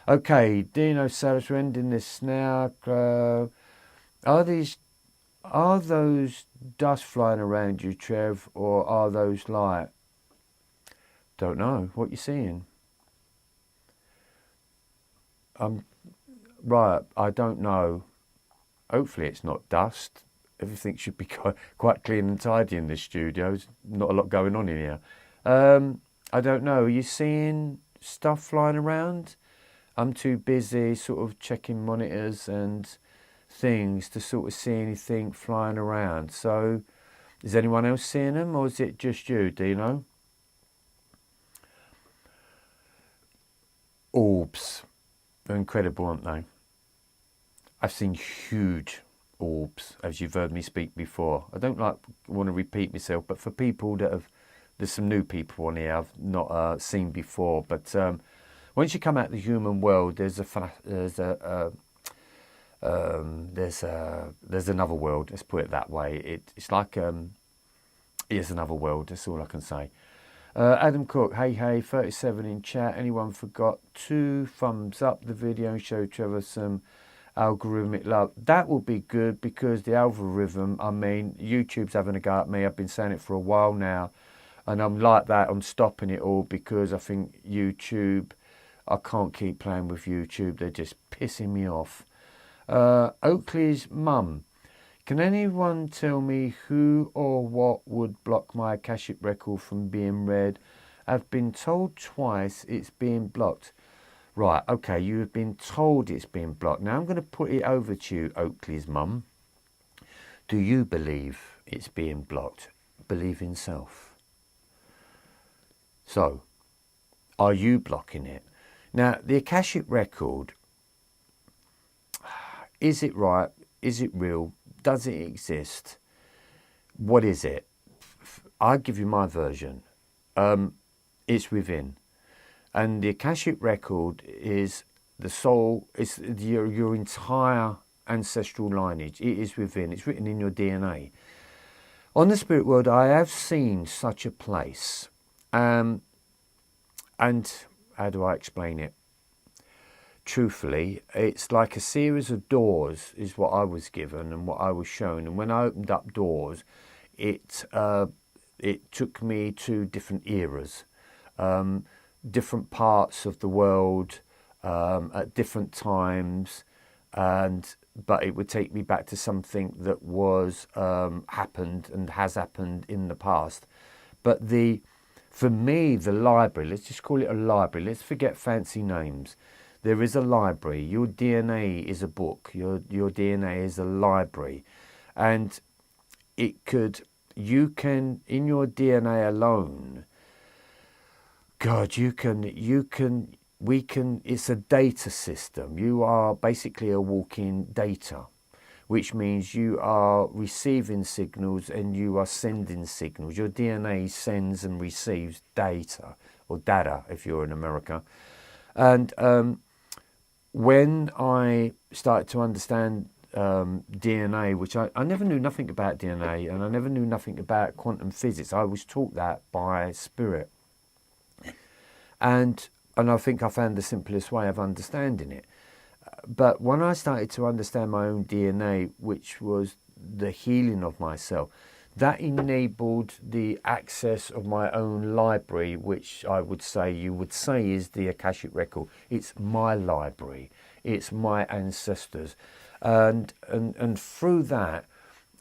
Okay, Dino Saris, we're ending this now. Are those dust flying around you, Trev, or are those light? Don't know. What you seeing? Right, I don't know. Hopefully it's not dust. Everything should be quite clean and tidy in this studio. There's not a lot going on in here. I don't know. Are you seeing stuff flying around? I'm too busy sort of checking monitors and things to sort of see anything flying around. So is anyone else seeing them, or is it just you, Dino? Orbs. They're incredible, aren't they? I've seen huge orbs, as you've heard me speak before. I don't want to repeat myself, but for people that there's some new people on here I've not seen before. But once you come out of the human world, there's another world. Let's put it that way. It's like it's another world. That's all I can say. Adam Cook, hey, 37 in chat. Anyone forgot 2 thumbs up the video and show Trevor some algorithmic love? That will be good, because the algorithm, I mean, YouTube's having a go at me. I've been saying it for a while now, and I'm like that. I'm stopping it all because I think YouTube, I can't keep playing with YouTube. They're just pissing me off. Oakley's mum, can anyone tell me who or what would block my Akashic record from being read? I've been told twice it's being blocked. Right, okay, you have been told it's being blocked. Now I'm going to put it over to you, Oakley's mum. Do you believe it's being blocked? Believe in self. So, are you blocking it? Now, the Akashic record, is it right? Is it real? Does it exist? What is it? I'll give you my version. It's within. And the Akashic record is the soul, it's your entire ancestral lineage. It is within. It's written in your DNA. On the spirit world, I have seen such a place. And how do I explain it? Truthfully, it's like a series of doors is what I was given and what I was shown. And when I opened up doors, it took me to different eras, different parts of the world at different times, but it would take me back to something that was happened and has happened in the past. But for me, the library, let's just call it a library. Let's forget fancy names. There is a library. Your DNA is a book. Your DNA is a library. And you can, in your DNA alone, God, it's a data system. You are basically a walking data, which means you are receiving signals and you are sending signals. Your DNA sends and receives data, or data if you're in America. And when I started to understand DNA, which I never knew nothing about DNA, and I never knew nothing about quantum physics. I was taught that by spirit. And I think I found the simplest way of understanding it. But when I started to understand my own DNA, which was the healing of myself, that enabled the access of my own library, which you would say is the Akashic record. It's my library. It's my ancestors. And through that,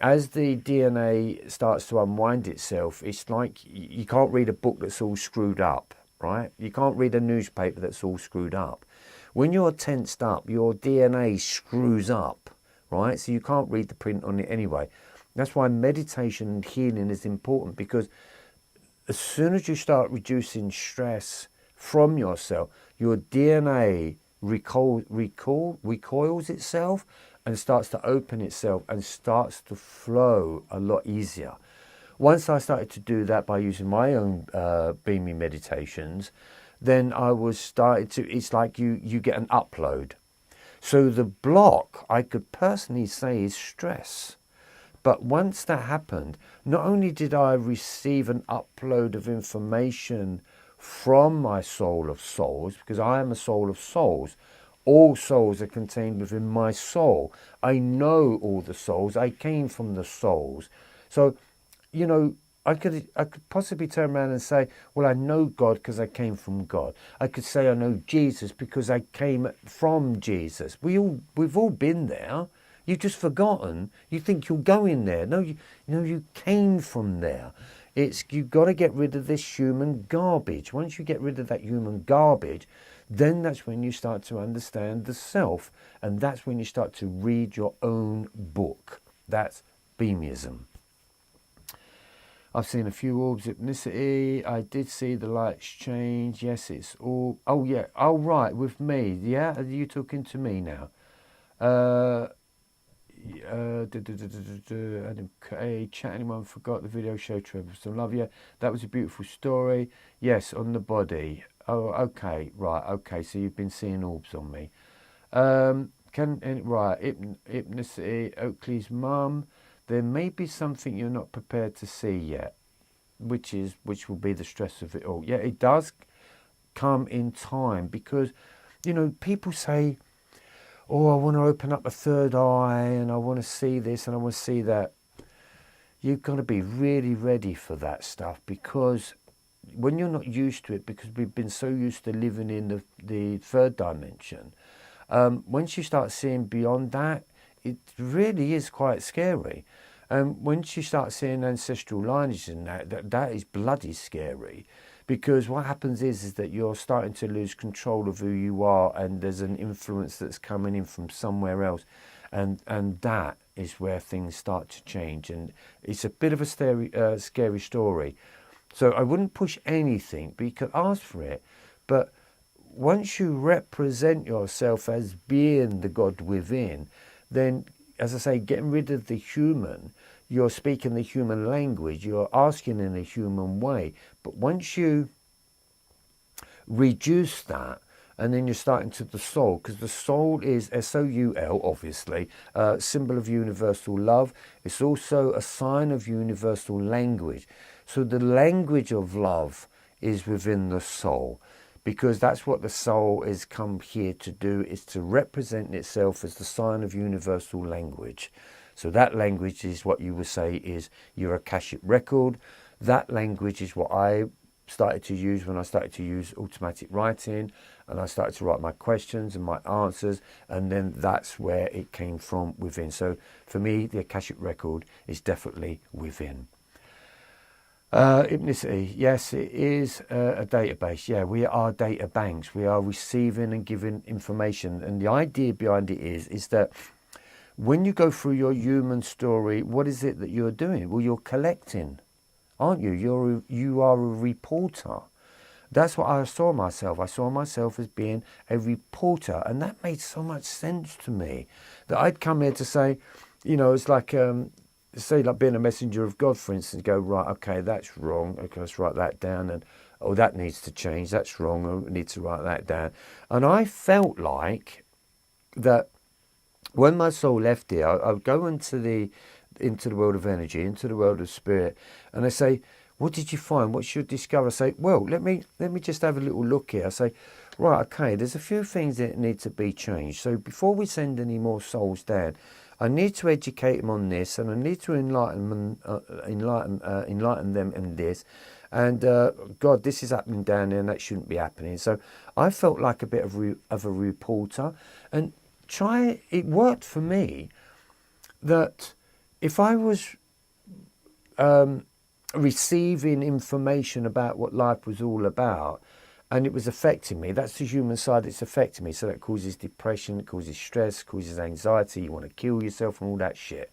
as the DNA starts to unwind itself, it's like you can't read a book that's all screwed up, right? You can't read a newspaper that's all screwed up. When you're tensed up, your DNA screws up, right? So you can't read the print on it anyway. That's why meditation and healing is important, because as soon as you start reducing stress from yourself, your DNA recoils itself and starts to open itself and starts to flow a lot easier. Once I started to do that by using my own beaming meditations, then it's like you get an upload. So the block, I could personally say, is stress. But once that happened, not only did I receive an upload of information from my soul of souls, because I am a soul of souls. All souls are contained within my soul. I know all the souls. I came from the souls. So, I could possibly turn around and say, well, I know God because I came from God. I could say I know Jesus because I came from Jesus. We've all been there. You've just forgotten. You think you're going there. No, you came from there. You've got to get rid of this human garbage. Once you get rid of that human garbage, then that's when you start to understand the self. And that's when you start to read your own book. That's beamism. I've seen a few orbs hypnicity. I did see the lights change. Yes, it's all... Oh, yeah. Oh, right. With me. Yeah? Are you talking to me now? Hey, chat, anyone forgot the video show Trevor? Some love. Yeah, that was a beautiful story. Yes, on the body. Oh, okay, right, okay. So you've been seeing orbs on me. Right, hypnicity, Oakley's mum. There may be something you're not prepared to see yet, which will be the stress of it all. Yeah, it does come in time because, people say, "Oh, I want to open up a third eye and I want to see this and I want to see that." You've got to be really ready for that stuff because when you're not used to it, because we've been so used to living in the third dimension, once you start seeing beyond that, it really is quite scary. Once you start seeing ancestral lineages and that is bloody scary, because what happens is that you're starting to lose control of who you are, and there's an influence that's coming in from somewhere else, and that is where things start to change, and it's a bit of a scary story. So I wouldn't push anything, but you could ask for it. But once you represent yourself as being the God within, then, as I say, getting rid of the human, you're speaking the human language, you're asking in a human way. But once you reduce that, and then you're starting to the soul, because the soul is S-O-U-L, obviously, symbol of universal love. It's also a sign of universal language. So the language of love is within the soul, because that's what the soul has come here to do, is to represent itself as the sign of universal language. So that language is what you would say is your Akashic record. That language is what I started to use when I started to use automatic writing, and I started to write my questions and my answers, and then that's where it came from, within. So for me, the Akashic record is definitely within. Hypnicity, yes, it is a database. Yeah, we are data banks. We are receiving and giving information, and the idea behind it is that when you go through your human story, what is it that you're doing? Well, you're collecting, aren't you? You are a reporter. That's what I saw myself. I saw myself as being a reporter, and that made so much sense to me, that I'd come here to say, it's like, say, like being a messenger of God, for instance, go, right, okay, that's wrong. Okay, let's write that down. And, oh, that needs to change. That's wrong. I need to write that down. And I felt like that when my soul left here, I would go into the world of energy, into the world of spirit, and I say, what did you find? What should you discover? I say, well, let me just have a little look here. I say, right, okay, there's a few things that need to be changed. So before we send any more souls down, I need to educate them on this, and I need to enlighten them in this. And God, this is happening down there, and that shouldn't be happening. So I felt like a bit of a reporter, and it worked for me. That if I was receiving information about what life was all about, and it was affecting me, that's the human side, it's affecting me. So that causes depression, it causes stress, causes anxiety, you want to kill yourself and all that shit.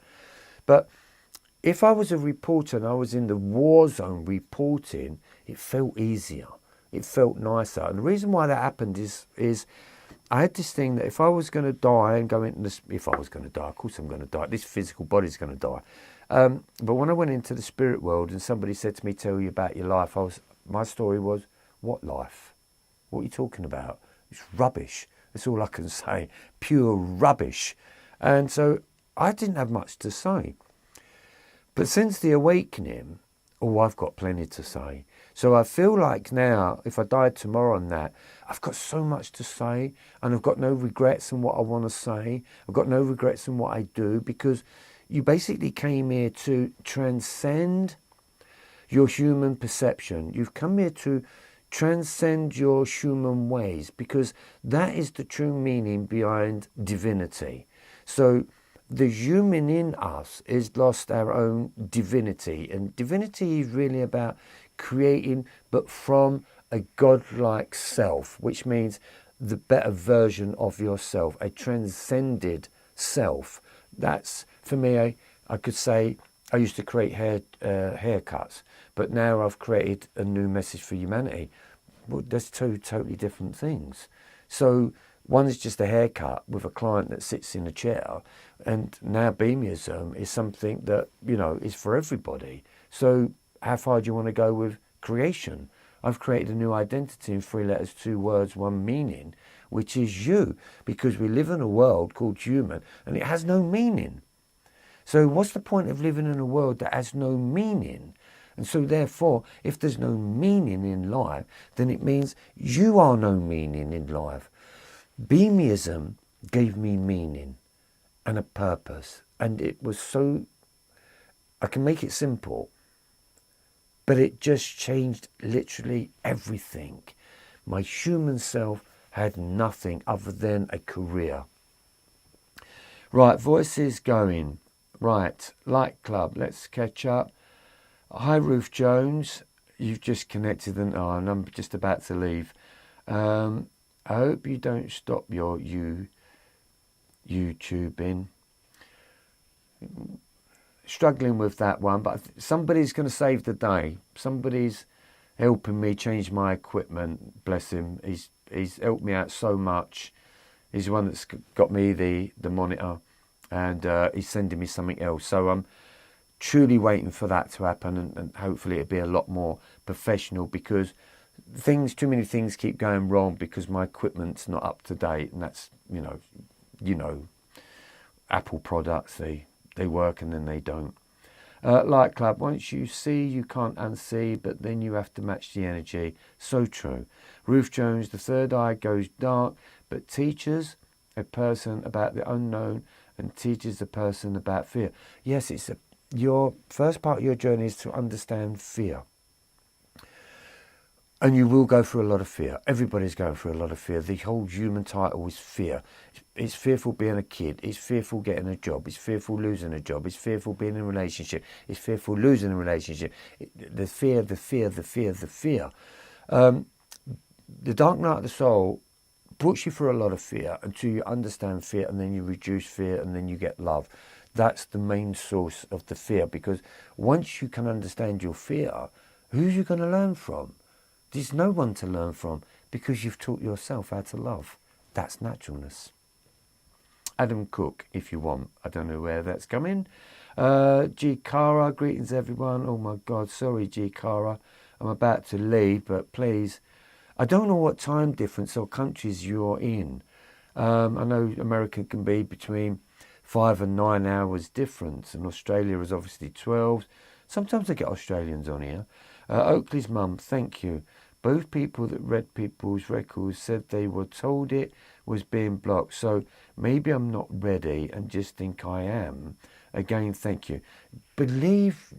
But if I was a reporter and I was in the war zone reporting, it felt easier, it felt nicer. And the reason why that happened is I had this thing that if I was going to die and go into this, if I was going to die, of course I'm going to die, this physical body's going to die. But when I went into the spirit world and somebody said to me, tell you about your life, my story was, what life? What are you talking about? It's rubbish. That's all I can say. Pure rubbish. And so I didn't have much to say. But since the awakening, I've got plenty to say. So I feel like now, if I died tomorrow on that, I've got so much to say, and I've got no regrets in what I want to say. I've got no regrets in what I do, because you basically came here to transcend your human perception. You've come here to transcend your human ways, because that is the true meaning behind divinity. So the human in us has lost our own divinity, and divinity is really about creating, but from a godlike self, which means the better version of yourself, a transcended self. That's, for me, I could say, I used to create haircuts, but now I've created a new message for humanity. Well, there's two totally different things. So one is just a haircut with a client that sits in a chair, and now Beamism is something that, is for everybody. So how far do you want to go with creation? I've created a new identity in 3 letters, 2 words, 1 meaning, which is you, because we live in a world called human and it has no meaning. So what's the point of living in a world that has no meaning? And so therefore, if there's no meaning in life, then it means you are no meaning in life. Beamism gave me meaning and a purpose. And it was so, I can make it simple, but it just changed literally everything. My human self had nothing other than a career. Right, voices going. Right, Light Club, let's catch up. Hi, Ruth Jones. You've just connected and I'm just about to leave. I hope you don't stop your YouTubing. Struggling with that one, but somebody's going to save the day. Somebody's helping me change my equipment. Bless him. He's helped me out so much. He's the one that's got me the monitor, and he's sending me something else. So I'm truly waiting for that to happen, and hopefully it'll be a lot more professional, because too many things keep going wrong because my equipment's not up to date, and that's you know Apple products, they work and then they don't. Light Club, once you see, you can't unsee, but then you have to match the energy. So true. Ruth Jones, the third eye goes dark, but teaches a person about the unknown and teaches a person about fear. Yes, your first part of your journey is to understand fear. And you will go through a lot of fear. Everybody's going through a lot of fear. The whole human title is fear. It's fearful being a kid. It's fearful getting a job. It's fearful losing a job. It's fearful being in a relationship. It's fearful losing a relationship. The fear. The dark night of the soul puts you through a lot of fear until you understand fear, and then you reduce fear, and then you get love. That's the main source of the fear, because once you can understand your fear, who's you going to learn from? There's no one to learn from, because you've taught yourself how to love. That's naturalness. Adam Cook, if you want. I don't know where that's coming. G. Cara, greetings everyone. Oh my God, sorry G. Cara. I'm about to leave, but please. I don't know what time difference or countries you're in. I know America can be between 5 and 9 hours difference, and Australia is obviously 12. Sometimes I get Australians on here. Oakley's mum, thank you. Both people that read people's records said they were told it was being blocked. So maybe I'm not ready and just think I am. Again, thank you. Believe,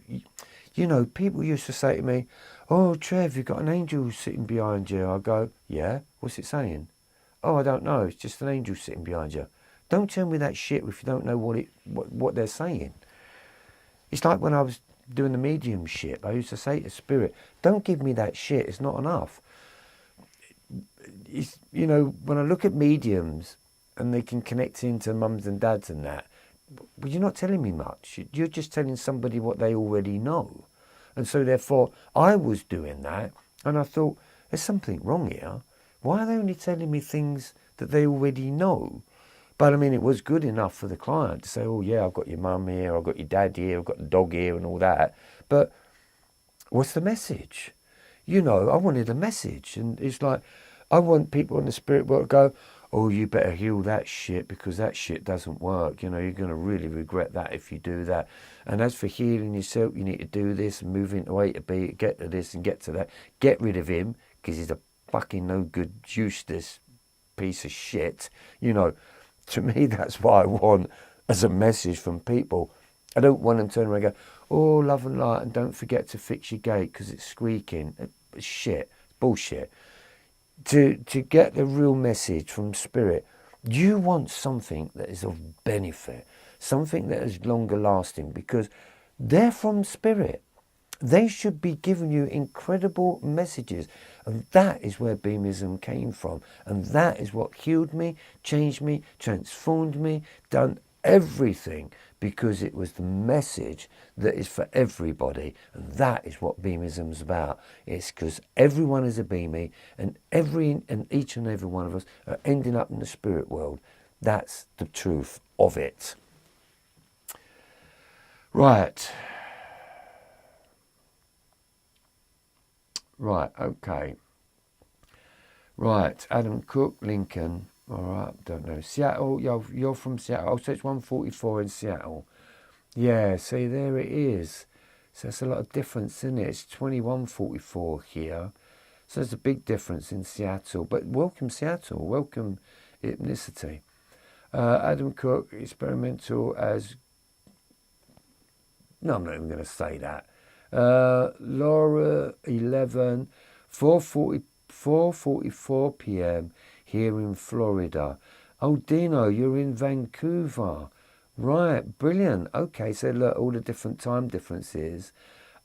people used to say to me, oh, Trev, you've got an angel sitting behind you. I go, yeah, what's it saying? Oh, I don't know. It's just an angel sitting behind you. Don't tell me that shit if you don't know what they're saying. It's like when I was doing the mediumship, I used to say to spirit, don't give me that shit, it's not enough. When I look at mediums and they can connect into mums and dads and that, well, you're not telling me much. You're just telling somebody what they already know. And so therefore I was doing that, and I thought, there's something wrong here. Why are they only telling me things that they already know? But I mean, it was good enough for the client to say, oh yeah, I've got your mum here, I've got your dad here, I've got the dog here and all that. But what's the message? I wanted a message. And it's like, I want people in the spirit world to go, oh, you better heal that shit, because that shit doesn't work. You're going to really regret that if you do that. And as for healing yourself, you need to do this and move into A to B, get to this and get to that. Get rid of him, because he's a fucking no good, useless piece of shit. To me, that's what I want as a message from people. I don't want them to turn around and go, oh, love and light, and don't forget to fix your gate because it's squeaking. It's shit. Bullshit. To get the real message from spirit, you want something that is of benefit, something that is longer lasting, because they're from spirit. They should be giving you incredible messages. And that is where beamism came from. And that is what healed me, changed me, transformed me, done everything, because it was the message that is for everybody. And that is what beamism's about. It's because everyone is a beamie, and each and every one of us are ending up in the spirit world. That's the truth of it. Right. Right, okay. Right, Adam Cook, Lincoln. All right, don't know. Seattle, you're from Seattle. Oh, so it's 144 in Seattle. Yeah, see, there it is. So that's a lot of difference, isn't it? It's 2144 here. So there's a big difference in Seattle. But welcome, Seattle. Welcome, ethnicity. Adam Cook, experimental as... No, I'm not even going to say that. Laura, 11, 4:44 p.m. here in Florida. Oh, Dino, you're in Vancouver. Right, brilliant. Okay, so look, all the different time differences.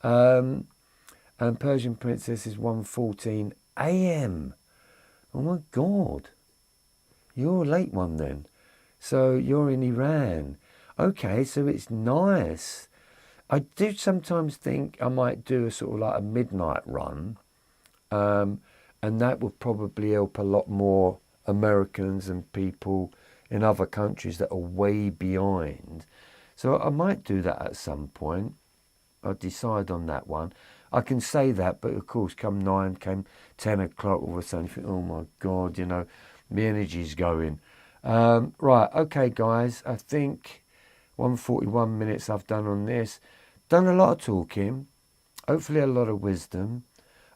And Persian Princess is 1:14 a.m. Oh my God. You're a late one then. So you're in Iran. Okay, so it's nice. I do sometimes think I might do a sort of like a midnight run. And that would probably help a lot more Americans and people in other countries that are way behind. So I might do that at some point. I'll decide on that one. I can say that, but of course, come 9, come 10 o'clock, all of a sudden you think, oh my God, you know, the energy's going. Right, okay, guys, I think 141 minutes I've done on this. Done a lot of talking, hopefully a lot of wisdom,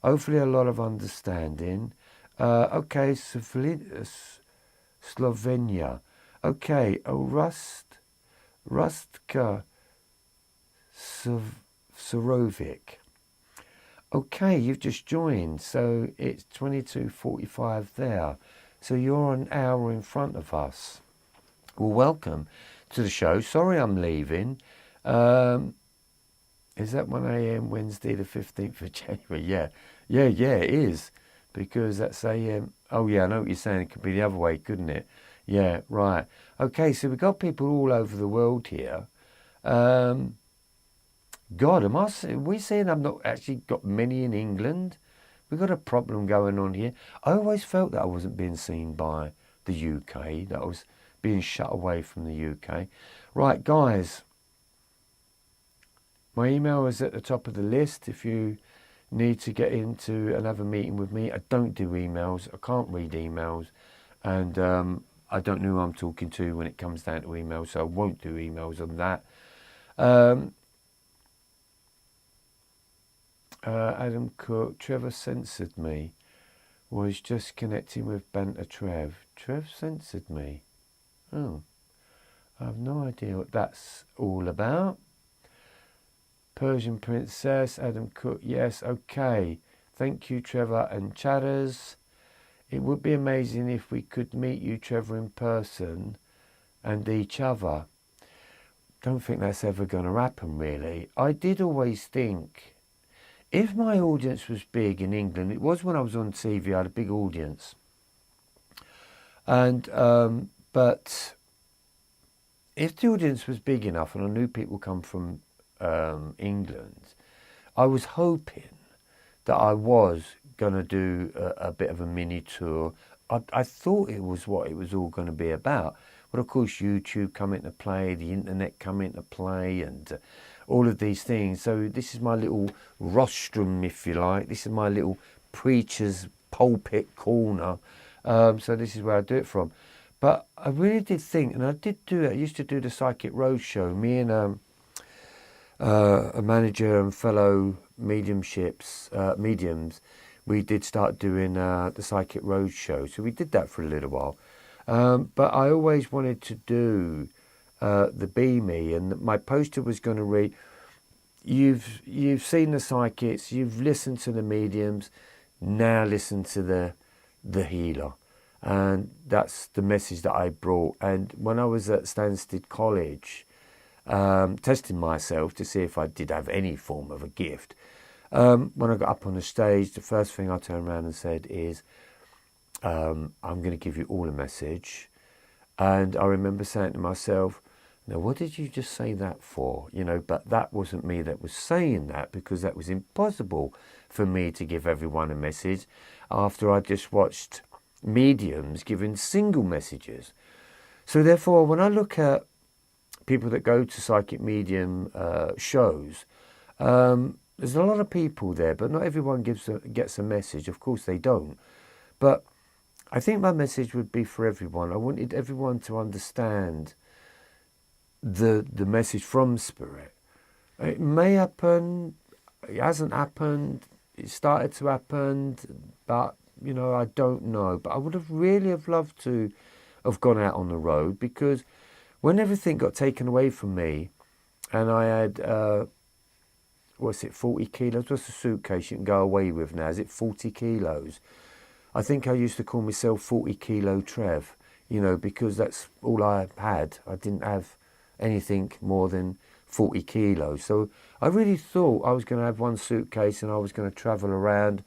hopefully a lot of understanding. Okay, Slovenia. Okay, Rustka Sorovic. Okay, you've just joined, so it's 22:45 there. So you're an hour in front of us. Well, welcome to the show. Sorry I'm leaving. Is that 1 a.m. Wednesday the 15th of January? Yeah, it is. Because that's a... oh, yeah, I know what you're saying. It could be the other way, couldn't it? Yeah, right. Okay, so we've got people all over the world here. God, are we saying I've not actually got many in England? We've got a problem going on here. I always felt that I wasn't being seen by the UK, that I was being shut away from the UK. Right, guys. My email is at the top of the list if you need to get into another meeting with me. I don't do emails. I can't read emails. And I don't know who I'm talking to when it comes down to emails, so I won't do emails on that. Adam Cook, Trevor censored me. Was just connecting with Banter Trev. Trev censored me. Oh, I have no idea what that's all about. Persian Princess, Adam Cook, yes, okay. Thank you, Trevor and Chatters. It would be amazing if we could meet you, Trevor, in person and each other. Don't think that's ever going to happen, really. I did always think, if my audience was big in England, it was when I was on TV, I had a big audience. And, but if the audience was big enough and I knew people come from England, I was hoping that I was going to do a bit of a mini tour. I thought it was what it was all going to be about. But of course, YouTube come into play, the internet come into play, and all of these things. So this is my little rostrum, if you like. This is my little preacher's pulpit corner. So this is where I do it from. But I really did think, and I did do it. I used to do the Psychic Roadshow. Me and a manager and fellow mediums, we did start doing the Psychic Roadshow. So we did that for a little while. But I always wanted to do the Be Me, and my poster was going to read, you've seen the psychics, you've listened to the mediums, now listen to the healer. And that's the message that I brought. And when I was at Stansted College, testing myself to see if I did have any form of a gift, when I got up on the stage, the first thing I turned around and said is, I'm going to give you all a message. And I remember saying to myself, now what did you just say that for? You know, but that wasn't me that was saying that, because that was impossible for me to give everyone a message after I just watched mediums giving single messages. So therefore, when I look at people that go to psychic medium shows, there's a lot of people there, but not everyone gets a message. Of course they don't. But I think my message would be for everyone. I wanted everyone to understand the message from Spirit. It may happen, it hasn't happened, it started to happen, but, you know, I don't know. But I would have really have loved to have gone out on the road, because when everything got taken away from me and I had, 40 kilos? What's the suitcase you can go away with now? Is it 40 kilos? I think I used to call myself 40 kilo Trev, you know, because that's all I had. I didn't have anything more than 40 kilos. So I really thought I was going to have one suitcase and I was going to travel around.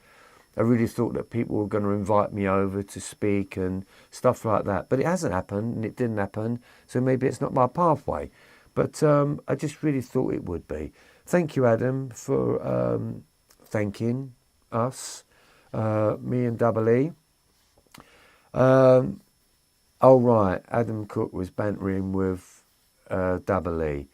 I really thought that people were going to invite me over to speak and stuff like that. But it hasn't happened, and it didn't happen. So maybe it's not my pathway. But I just really thought it would be. Thank you, Adam, for thanking us, me and Double E. Oh, right, Adam Cook was bantering with Double E.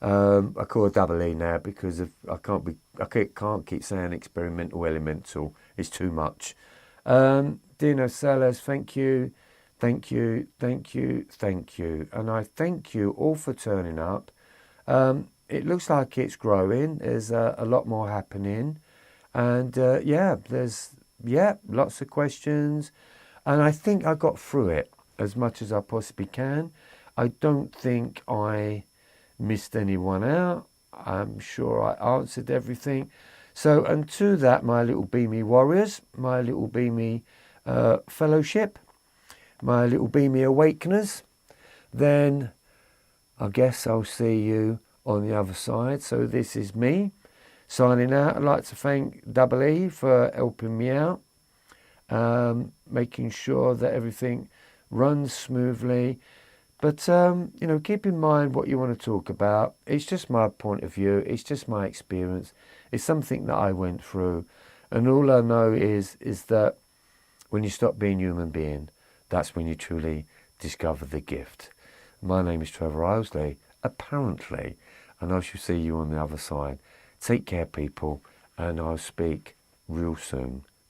I call her Double E now because I can't keep saying experimental elemental. It's too much. Dino Salas, thank you. And I thank you all for turning up. It looks like it's growing. There's a lot more happening. And there's lots of questions. And I think I got through it as much as I possibly can. I don't think I missed anyone out. I'm sure I answered everything. So, and to that, my little beamy warriors, my little beamy fellowship, my little beamy awakeners, then I guess I'll see you on the other side. So this is me signing out. I'd like to thank Double E for helping me out, making sure that everything runs smoothly. But, keep in mind what you want to talk about. It's just my point of view. It's just my experience. It's something that I went through. And all I know is that when you stop being a human being, that's when you truly discover the gift. My name is Trevor Ilesley, apparently, and I shall see you on the other side. Take care, people, and I'll speak real soon.